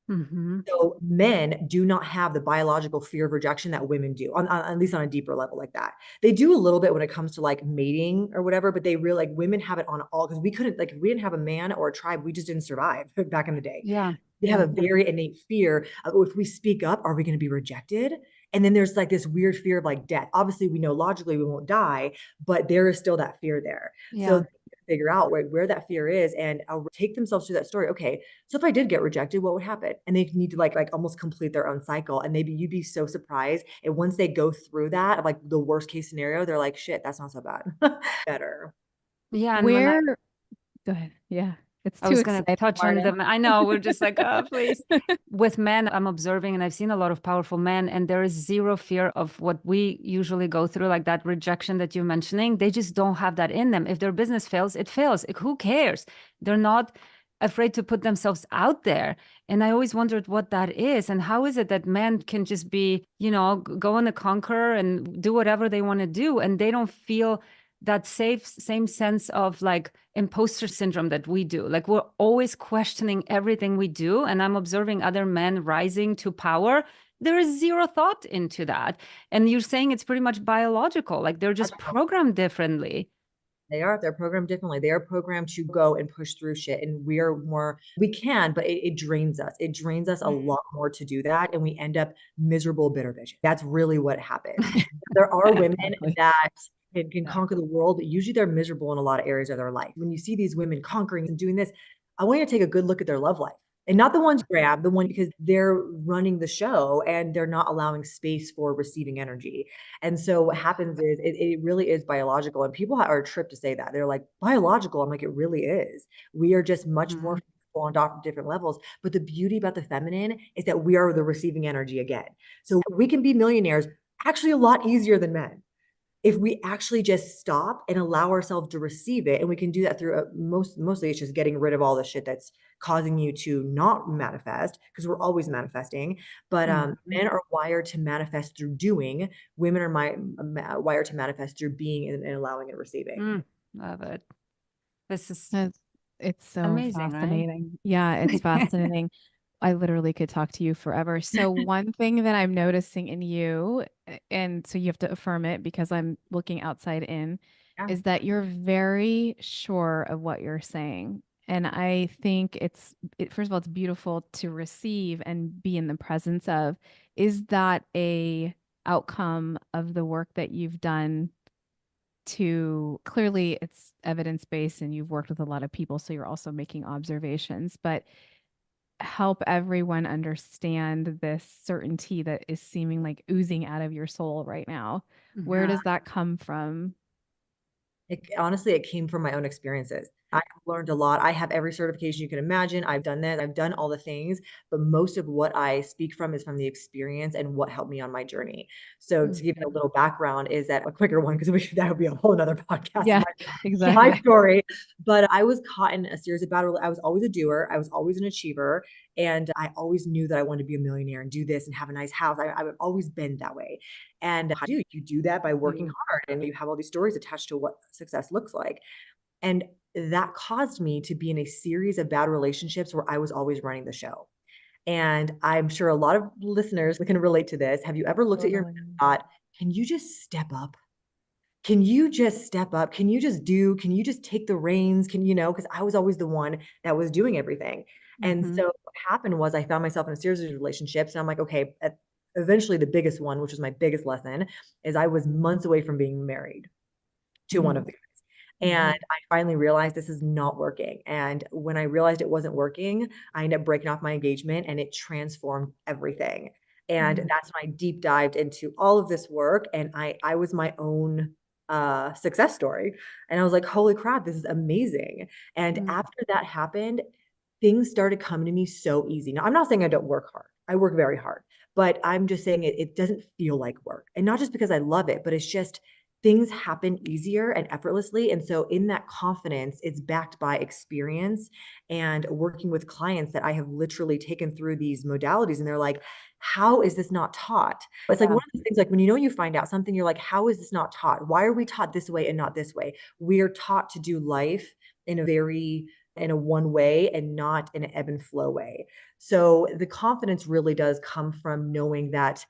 Speaker 1: Mm-hmm.
Speaker 2: So men do not have the biological fear of rejection that women do, at least on a deeper level like that. They do a little bit when it comes to like mating or whatever, but they really like women have it on all because we couldn't like if we didn't have a man or a tribe, we just didn't survive back in the day.
Speaker 1: Yeah.
Speaker 2: We have a very innate fear of if we speak up, are we going to be rejected? And then there's like this weird fear of like death. Obviously, we know logically we won't die, but there is still that fear there.
Speaker 1: Yeah.
Speaker 2: So figure out where that fear is and take themselves through that story. Okay, so if I did get rejected, what would happen? And they need to like almost complete their own cycle. And maybe you'd be so surprised. And once they go through that, like the worst case scenario, they're like, shit, that's not so bad. Better.
Speaker 1: Yeah. And when
Speaker 3: Where go ahead. Yeah. It's
Speaker 1: I
Speaker 3: too
Speaker 1: was going to
Speaker 3: exciting,
Speaker 1: touch on
Speaker 3: Marta.
Speaker 1: them. I know we're just like, oh, please. With men, I'm observing and I've seen a lot of powerful men, and there is zero fear of what we usually go through, like that rejection that you're mentioning. They just don't have that in them. If their business fails, it fails. Like, who cares? They're not afraid to put themselves out there. And I always wondered what that is. And how is it that men can just be, go on a conquer and do whatever they want to do, and they don't feel that same sense of like imposter syndrome that we do. Like we're always questioning everything we do. And I'm observing other men rising to power. There is zero thought into that. And you're saying it's pretty much biological. Like they're just programmed differently.
Speaker 2: They're programmed differently. They are programmed to go and push through shit. And we are more, we can, but it drains us. It drains us a lot more to do that. And we end up miserable, bitter bitches. That's really what happens. There are women
Speaker 3: Exactly.
Speaker 2: that can conquer the world, but usually they're miserable in a lot of areas of their life. When you see these women conquering and doing this, I want you to take a good look at their love life. And not the ones grab, the one because they're running the show and they're not allowing space for receiving energy. And so what happens is it really is biological. And people are tripped to say that. They're like, biological. I'm like, it really is. We are just much more on different levels. But the beauty about the feminine is that we are the receiving energy again. So we can be millionaires actually a lot easier than men if we actually just stop and allow ourselves to receive it. And we can do that through mostly it's just getting rid of all the shit that's causing you to not manifest because we're always manifesting. But men are wired to manifest through doing. Women are wired to manifest through being and allowing and receiving.
Speaker 1: Love it. This is
Speaker 3: That's It's so
Speaker 1: Amazing, right?
Speaker 3: fascinating. Yeah, it's fascinating. I literally could talk to you forever. So one thing that I'm noticing in you, and so you have to affirm it because I'm looking outside in,
Speaker 2: Yeah.
Speaker 3: is that you're very sure of what you're saying. And I think first of all, it's beautiful to receive and be in the presence of. Is that a outcome of the work that you've done to clearly it's evidence-based and you've worked with a lot of people, so you're also making observations, but help everyone understand this certainty that is seeming like oozing out of your soul right now. Where
Speaker 1: Mhm.
Speaker 3: does that come from?
Speaker 2: Honestly, it came from my own experiences. I've learned a lot. I have every certification you can imagine. I've done that. I've done all the things, but most of what I speak from is from the experience and what helped me on my journey. So to give you a little background is that a quicker one, because that would be a whole nother podcast.
Speaker 3: Yeah,
Speaker 2: My
Speaker 3: exactly.
Speaker 2: story, but I was caught in a series of battle. I was always a doer. I was always an achiever. And I always knew that I wanted to be a millionaire and do this and have a nice house. I've always been that way. And how do you do that by working hard? And you have all these stories attached to what success looks like. And that caused me to be in a series of bad relationships where I was always running the show. And I'm sure a lot of listeners can relate to this. Have you ever looked at your man
Speaker 3: Totally.
Speaker 2: and thought, can you just step up? Can you just step up? Can you just take the reins? Because I was always the one that was doing everything. And
Speaker 1: Mhm.
Speaker 2: so what happened was I found myself in a series of relationships and I'm like, okay, eventually the biggest one, which was my biggest lesson, is I was months away from being married to one
Speaker 3: Mhm.
Speaker 2: of the guys. And I finally realized this is not working. And when I realized it wasn't working, I ended up breaking off my engagement and it transformed everything. And
Speaker 3: Mhm.
Speaker 2: that's when I deep dived into all of this work. And I was my own success story. And I was like, holy crap, this is amazing. And
Speaker 1: Mm.
Speaker 2: after that happened, things started coming to me so easy. Now, I'm not saying I don't work hard. I work very hard, but I'm just saying it doesn't feel like work. And not just because I love it, but it's just things happen easier and effortlessly. And so, in that confidence, it's backed by experience and working with clients that I have literally taken through these modalities. And they're like, how is this not taught? It's like
Speaker 1: Yeah.
Speaker 2: one of those things, like when you find out something, you're like, how is this not taught? Why are we taught this way and not this way? We are taught to do life in a one way and not in an ebb and flow way. So the confidence really does come from knowing that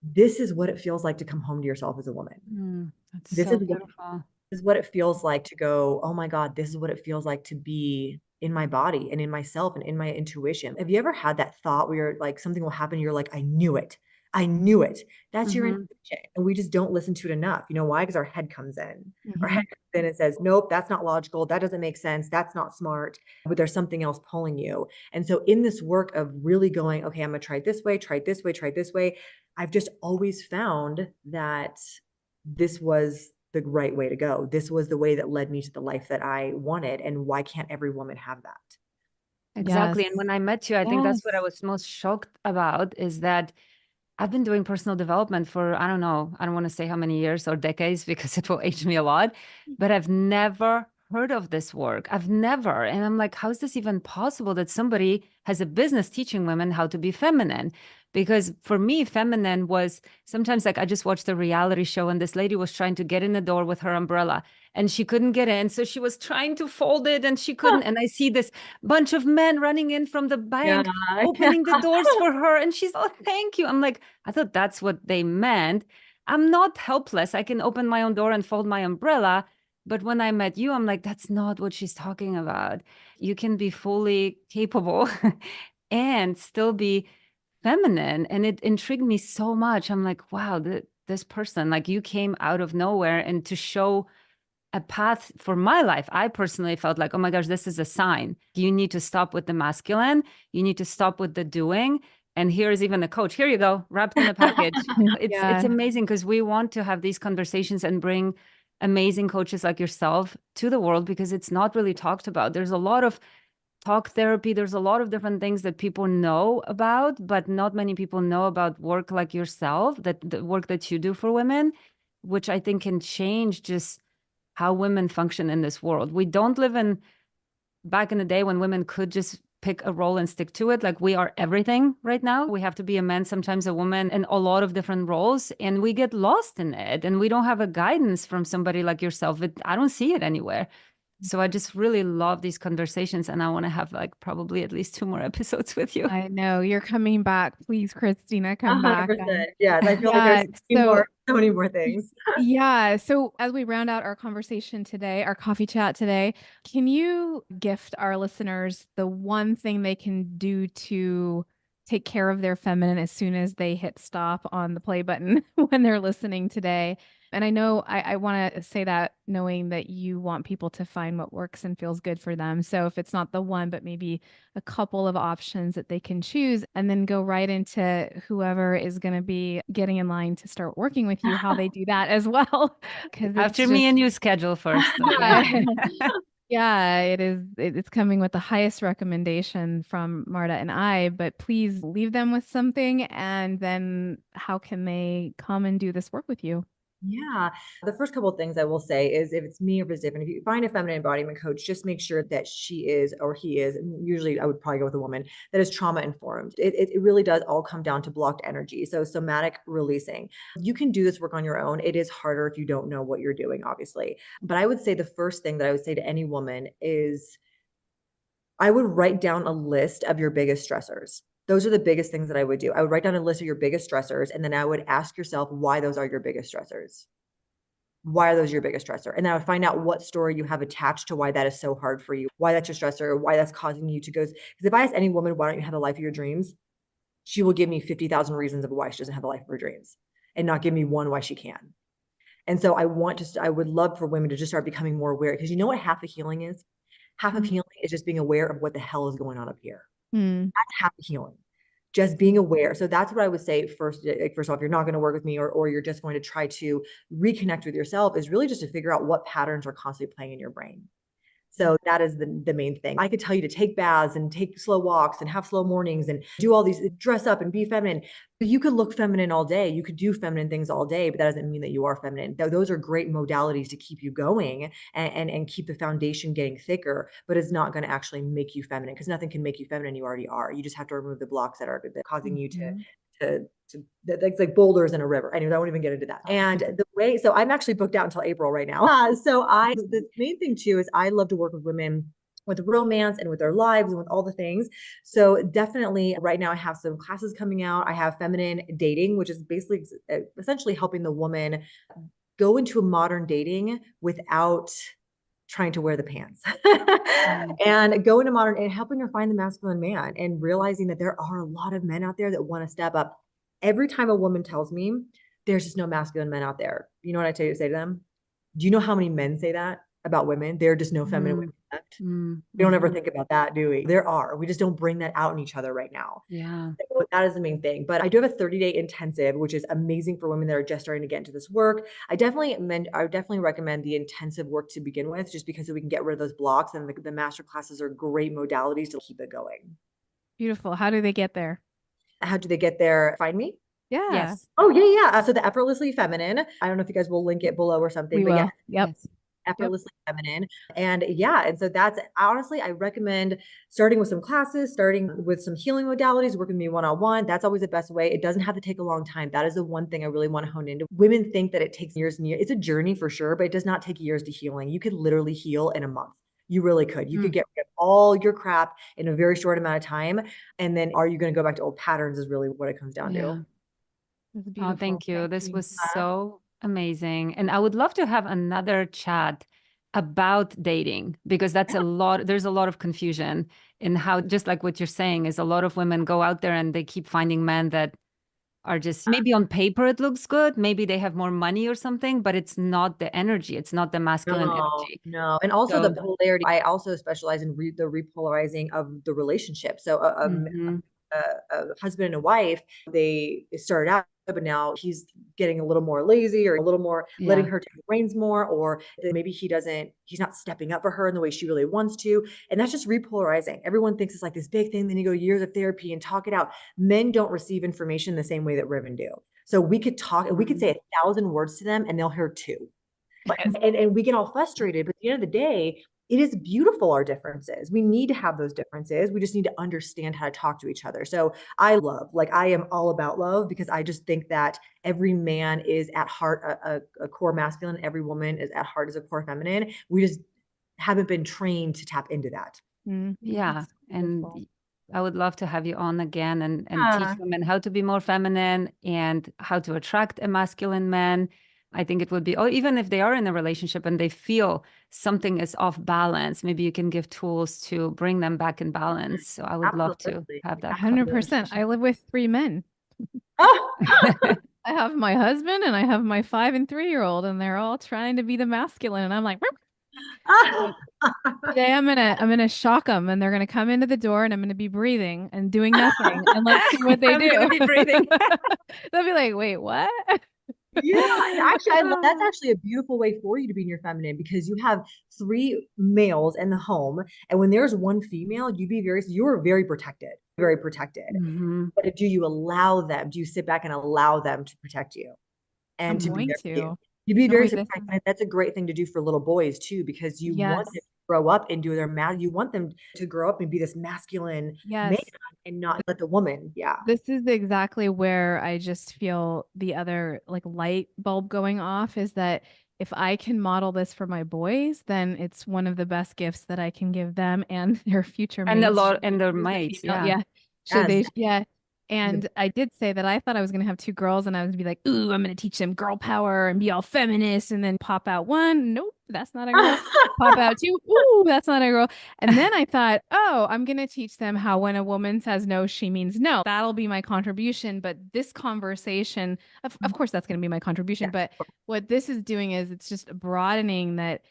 Speaker 2: this is what it feels like to come home to yourself as a woman.
Speaker 1: That's
Speaker 2: This
Speaker 1: so
Speaker 2: is
Speaker 1: beautiful.
Speaker 2: is what it feels like to go, oh my God, this is what it feels like to be in my body and in myself and in my intuition. Have you ever had that thought where you're like something will happen, you're like, I knew it. I knew it. That's your
Speaker 1: Mhm.
Speaker 2: intuition. And we just don't listen to it enough. You know why? Because our head comes in. Our head
Speaker 3: Mhm.
Speaker 2: comes in and says, nope, that's not logical. That doesn't make sense. That's not smart. But there's something else pulling you. And so in this work of really going, okay, I'm gonna try it this way, try it this way, try it this way, I've just always found that this was the right way to go. This was the way that led me to the life that I wanted. And why can't every woman have that?
Speaker 1: Exactly. And
Speaker 3: Yes.
Speaker 1: when I met you, I think that's what I
Speaker 3: Yes.
Speaker 1: was most shocked about is that I've been doing personal development for, I don't know, I don't want to say how many years or decades because it will age me a lot, but I've never heard of this work. I've never. And I'm like, how is this even possible that somebody has a business teaching women how to be feminine? Because for me, feminine was sometimes like I just watched a reality show and this lady was trying to get in the door with her umbrella and she couldn't get in. So she was trying to fold it and she couldn't. And I see this bunch of men running in from the
Speaker 2: Yeah.
Speaker 1: bank, opening the doors for her. And she's, oh, thank you. I'm like, I thought that's what they meant. I'm not helpless. I can open my own door and fold my umbrella. But when I met you, I'm like, that's not what she's talking about. You can be fully capable and still be feminine. And it intrigued me so much. I'm like, wow, this person, like you came out of nowhere and to show a path for my life. I personally felt like, oh my gosh, this is a sign. You need to stop with the masculine. You need to stop with the doing. And here's even a coach. Here you go, wrapped in a package. It's
Speaker 3: Yeah.
Speaker 1: amazing because we want to have these conversations and bring amazing coaches like yourself to the world because it's not really talked about. There's a lot of talk therapy. There's a lot of different things that people know about, but not many people know about work like yourself, that the work that you do for women, which I think can change just how women function in this world. We don't live in back in the day when women could just pick a role and stick to it. Like we are everything right now. We have to be a man, sometimes a woman, in a lot of different roles, and we get lost in it. And we don't have a guidance from somebody like yourself. I don't see it anywhere. So I just really love these conversations, and I want to have like probably at least 2 more episodes with you.
Speaker 3: I know you're coming back. Please, Christina, come back.
Speaker 2: 100%. Yes, I feel like
Speaker 3: Yeah.
Speaker 2: there's so many more things.
Speaker 3: Yeah. So as we round out our conversation today, our coffee chat today, can you gift our listeners the one thing they can do to take care of their feminine as soon as they hit stop on the play button when they're listening today? And I know I want to say that knowing that you want people to find what works and feels good for them. So if it's not the one, but maybe a couple of options that they can choose, and then go right into whoever is going to be getting in line to start working with you, how they do that as well. Because
Speaker 1: After me and you schedule first. So
Speaker 3: yeah. Yeah, it is. It's coming with the highest recommendation from Marta and I, but please leave them with something. And then how can they come and do this work with you?
Speaker 2: Yeah. The first couple of things I will say is if it's me or if it's different, if you find a feminine embodiment coach, just make sure that she is or he is, and usually I would probably go with a woman that is trauma informed. It really does all come down to blocked energy. So somatic releasing. You can do this work on your own. It is harder if you don't know what you're doing, obviously. But I would say the first thing that I would say to any woman is I would write down a list of your biggest stressors. Those are the biggest things that I would do. I would write down a list of your biggest stressors, and then I would ask yourself why those are your biggest stressors. Why are those your biggest stressor? And then I would find out what story you have attached to why that is so hard for you, why that's your stressor, or why that's causing you to go. Because if I ask any woman, why don't you have the life of your dreams? She will give me 50,000 reasons of why she doesn't have the life of her dreams and not give me one why she can. And so I would love for women to just start becoming more aware because you know what half of healing is? Half of healing is just being aware of what the hell is going on up here.
Speaker 3: Mm.
Speaker 2: That's half of healing. Just being aware. So that's what I would say first. Like first off, you're not going to work with me or you're just going to try to reconnect with yourself is really just to figure out what patterns are constantly playing in your brain. So that is the main thing. I could tell you to take baths and take slow walks and have slow mornings and do all these, dress up and be feminine. You could look feminine all day. You could do feminine things all day, but that doesn't mean that you are feminine. Those are great modalities to keep you going and keep the foundation getting thicker, but it's not going to actually make you feminine because nothing can make you feminine. You already are. You just have to remove the blocks that are causing you to that's like boulders in a river. Anyways, I won't even get into that. And the way, so I'm actually booked out until April right now. The main thing too is I love to work with women with romance and with their lives and with all the things. So definitely right now I have some classes coming out. I have feminine dating, which is basically essentially helping the woman go into a modern dating without trying to wear the pants and go into modern and helping her find the masculine man and realizing that there are a lot of men out there that want to step up. Every time a woman tells me there's just no masculine men out there, you know what I say to them? Do you know how many men say that about women? There are just no feminine women left. We don't ever think about that, do we? There are. We just don't bring that out in each other right now.
Speaker 1: Yeah.
Speaker 2: So that is the main thing. But I do have a 30-day intensive, which is amazing for women that are just starting to get into this work. I would definitely recommend the intensive work to begin with, just because we can get rid of those blocks. And the master classes are great modalities to keep it going.
Speaker 3: Beautiful. How do they get there?
Speaker 2: How do they get there? Find me?
Speaker 3: Yeah.
Speaker 1: Yes.
Speaker 2: Oh, yeah. So the Effortlessly Feminine. I don't know if you guys will link it below or something,
Speaker 3: We
Speaker 2: but
Speaker 3: will.
Speaker 2: yeah.
Speaker 3: Yep.
Speaker 1: Yes.
Speaker 2: Effortlessly Feminine. And yeah, and so that's honestly, I recommend starting with some classes, starting with some healing modalities, working with me one-on-one. That's always the best way. It doesn't have to take a long time. That is the one thing I really want to hone into. Women think that it takes years and years. It's a journey for sure, but it does not take years to healing. You could literally heal in a month. You really could. You could get rid of all your crap in a very short amount of time. And then are you going to go back to old patterns is really what it comes down to.
Speaker 1: Oh, thank you. This was so amazing. And I would love to have another chat about dating because that's a lot. There's a lot of confusion in how, just like what you're saying, is a lot of women go out there and they keep finding men that are just maybe on paper it looks good. Maybe they have more money or something, but it's not the energy. It's not the masculine energy.
Speaker 2: No. And also
Speaker 1: So,
Speaker 2: the polarity. I also specialize in the repolarizing of the relationship. So a husband and a wife, they started out, but now he's getting a little more lazy or a little more letting her take the reins more, or maybe he's not stepping up for her in the way she really wants to. And that's just repolarizing. Everyone thinks it's like this big thing. Then you go years of therapy and talk it out. Men don't receive information the same way that women do. So we could talk and we could say 1,000 words to them and they'll hear 2. And we get all frustrated, but at the end of the day, it is beautiful, our differences. We need to have those differences. We just need to understand how to talk to each other. So I am all about love because I just think that every man is at heart a core masculine. Every woman is at heart is a core feminine. haven't been trained to tap into that.
Speaker 1: Yeah. And I would love to have you on again and teach
Speaker 2: Yeah.
Speaker 1: women how to be more feminine and how to attract a masculine man. I think it would be, or even if they are in a relationship and they feel something is off balance, maybe you can give tools to bring them back in balance. So I would love to
Speaker 2: Absolutely.
Speaker 1: have that
Speaker 3: 100%. I live with 3 men.
Speaker 2: Oh,
Speaker 1: conversation.
Speaker 3: I have my husband and I have my 5 and 3-year-old, and they're all trying to be the masculine. And I'm like, "Meow." Today I'm gonna shock them, and they're gonna come into the door, and I'm gonna be breathing and doing nothing, and let's see what they
Speaker 1: I'm
Speaker 3: do.
Speaker 1: gonna be breathing.
Speaker 3: They'll be like, "Wait, what?"
Speaker 2: yeah. Actually, that's actually a beautiful way for you to be in your feminine, because you have 3 males in the home. And when there's 1 female, you're very protected, very protected.
Speaker 1: Mhm.
Speaker 2: But do you allow them? Do you sit back and allow them to protect you
Speaker 3: I'm
Speaker 2: and to be
Speaker 3: going
Speaker 2: there for you?
Speaker 3: to.
Speaker 2: You'd be
Speaker 3: No,
Speaker 2: very
Speaker 3: wait, this
Speaker 2: surprised.
Speaker 3: is
Speaker 2: And that's a great thing to do for little boys too, because you want them to
Speaker 3: yes,
Speaker 2: grow up and do you want them to grow up and be this masculine man
Speaker 3: yes.
Speaker 2: and not let the woman. Yeah.
Speaker 3: This is exactly where I just feel the other like light bulb going off is that if I can model this for my boys, then it's one of the best gifts that I can give them and their future
Speaker 1: And a
Speaker 3: mates.
Speaker 1: lot,
Speaker 3: Should they
Speaker 1: and their
Speaker 3: choose a
Speaker 1: mates.
Speaker 3: female.
Speaker 1: Yeah.
Speaker 3: Yeah. Should
Speaker 2: Yes.
Speaker 3: they? Yeah. And I did say that I thought I was going to have 2 girls and I was going to be like, ooh, I'm going to teach them girl power and be all feminist and then pop out 1. Nope, that's not a girl. Pop out 2. Ooh, that's not a girl. And then I thought, oh, I'm going to teach them how when a woman says no, she means no. That'll be my contribution. But this conversation, of course, that's going to be my contribution.
Speaker 2: Yeah.
Speaker 3: But what this is doing is it's just broadening that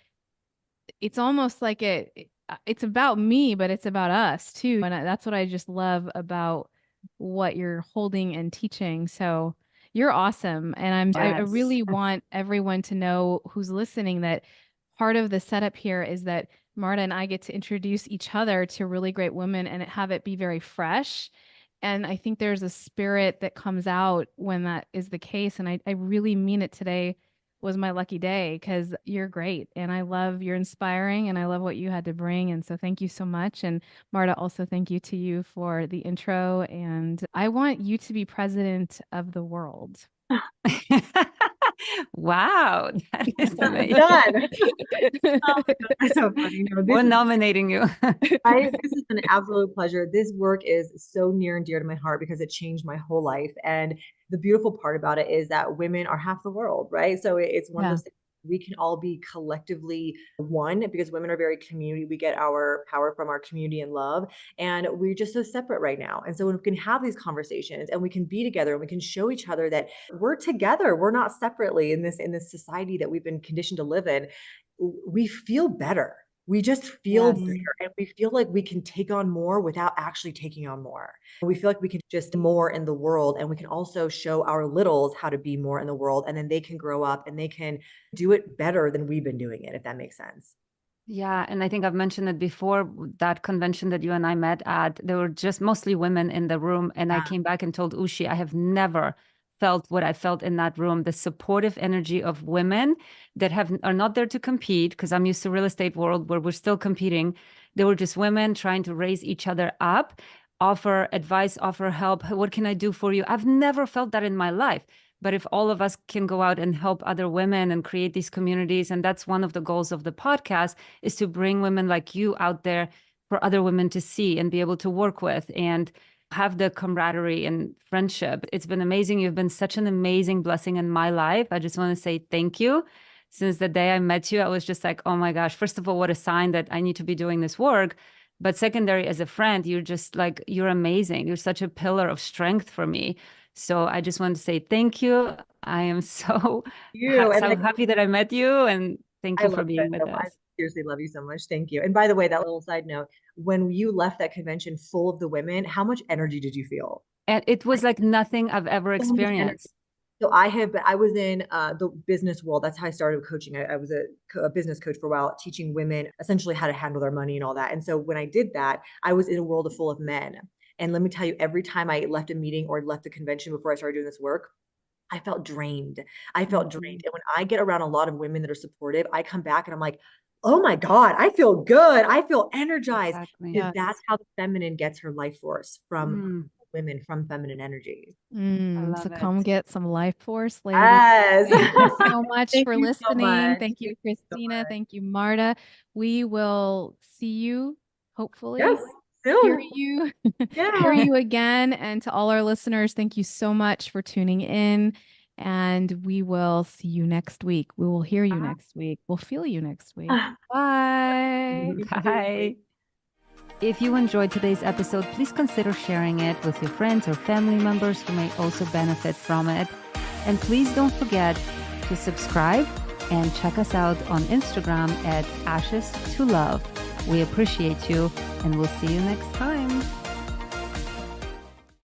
Speaker 3: it's almost like it's about me, but it's about us too. And that's what I just love about what you're holding and teaching. So you're awesome. And I
Speaker 1: Yes.
Speaker 3: really want everyone to know who's listening that part of the setup here is that Marta and I get to introduce each other to really great women and have it be very fresh. And I think there's a spirit that comes out when that is the case. And I really mean it. Today was my lucky day because you're great and you're inspiring and I love what you had to bring. And so thank you so much. And Marta, also thank you to you for the intro. And I want you to be president of the world.
Speaker 1: Wow, that is amazing.
Speaker 2: Done. Oh my God, that's so funny. No,
Speaker 1: We're nominating you.
Speaker 2: this is an absolute pleasure. This work is so near and dear to my heart because it changed my whole life. And the beautiful part about it is that women are half the world, right? So it's one of
Speaker 3: Yeah.
Speaker 2: those things we can all be collectively one, because women are very community. We get our power from our community and love. And we're just so separate right now. And so when we can have these conversations and we can be together and we can show each other that we're together, we're not separately in this society that we've been conditioned to live in, we feel better. We just feel
Speaker 1: Yes.
Speaker 2: bigger and we feel like we can take on more without actually taking on more. We feel like we can just more in the world, and we can also show our littles how to be more in the world, and then they can grow up and they can do it better than we've been doing it, if that makes sense.
Speaker 1: Yeah, and I think I've mentioned it before, that convention that you and I met at, there were just mostly women in the room. And I came back and told Ushi, I have never felt what I felt in that room, the supportive energy of women that are not there to compete, because I'm used to real estate world where we're still competing. They were just women trying to raise each other up, offer advice, offer help. What can I do for you? I've never felt that in my life. But if all of us can go out and help other women and create these communities, and that's one of the goals of the podcast, is to bring women like you out there for other women to see and be able to work with and have the camaraderie and friendship. It's been amazing. You've been such an amazing blessing in my life. I just want to say thank you. Since the day I met you, I was just like, oh my gosh, first of all, what a sign that I need to be doing this work. But secondary, as a friend, you're just like, you're amazing. You're such a pillar of strength for me. So I just want to say thank you. I am so,
Speaker 2: You and
Speaker 1: so happy that I met you. And thank
Speaker 2: I
Speaker 1: you for
Speaker 2: love
Speaker 1: being
Speaker 2: it.
Speaker 1: with
Speaker 2: I
Speaker 1: us.
Speaker 2: seriously love you so much. Thank you. And by the way, that little side note, when you left that convention full of the women, how much energy did you feel?
Speaker 1: And it was like nothing I've ever
Speaker 2: So much energy.
Speaker 1: experienced.
Speaker 2: So I was in the business world. That's how I started coaching. I was a business coach for a while, teaching women essentially how to handle their money and all that. And so when I did that, I was in a world full of men. And let me tell you, every time I left a meeting or left the convention before I started doing this work, I felt drained. I felt drained. And when I get around a lot of women that are supportive, I come back and I'm like, oh my God, I feel good. I feel energized.
Speaker 1: Exactly.
Speaker 2: Because that's how the feminine gets her life force from women from feminine energy.
Speaker 3: So come get some life force, ladies.
Speaker 2: Yes.
Speaker 3: Thank you so much
Speaker 2: Thank
Speaker 3: for
Speaker 2: you so
Speaker 3: listening.
Speaker 2: much.
Speaker 3: Thank you,
Speaker 2: Thank you so
Speaker 3: Christina.
Speaker 2: much.
Speaker 3: Thank you, Marta. We will see you, hopefully.
Speaker 2: Yes, soon.
Speaker 3: Hear you, hear you again. And to all our listeners, thank you so much for tuning in. And we will see you next week. We will hear you next week. We'll feel you next week. Bye.
Speaker 1: Bye. If you enjoyed today's episode, please consider sharing it with your friends or family members who may also benefit from it. And please don't forget to subscribe and check us out on Instagram at Ashes to Love. We appreciate you, and we'll see you next time.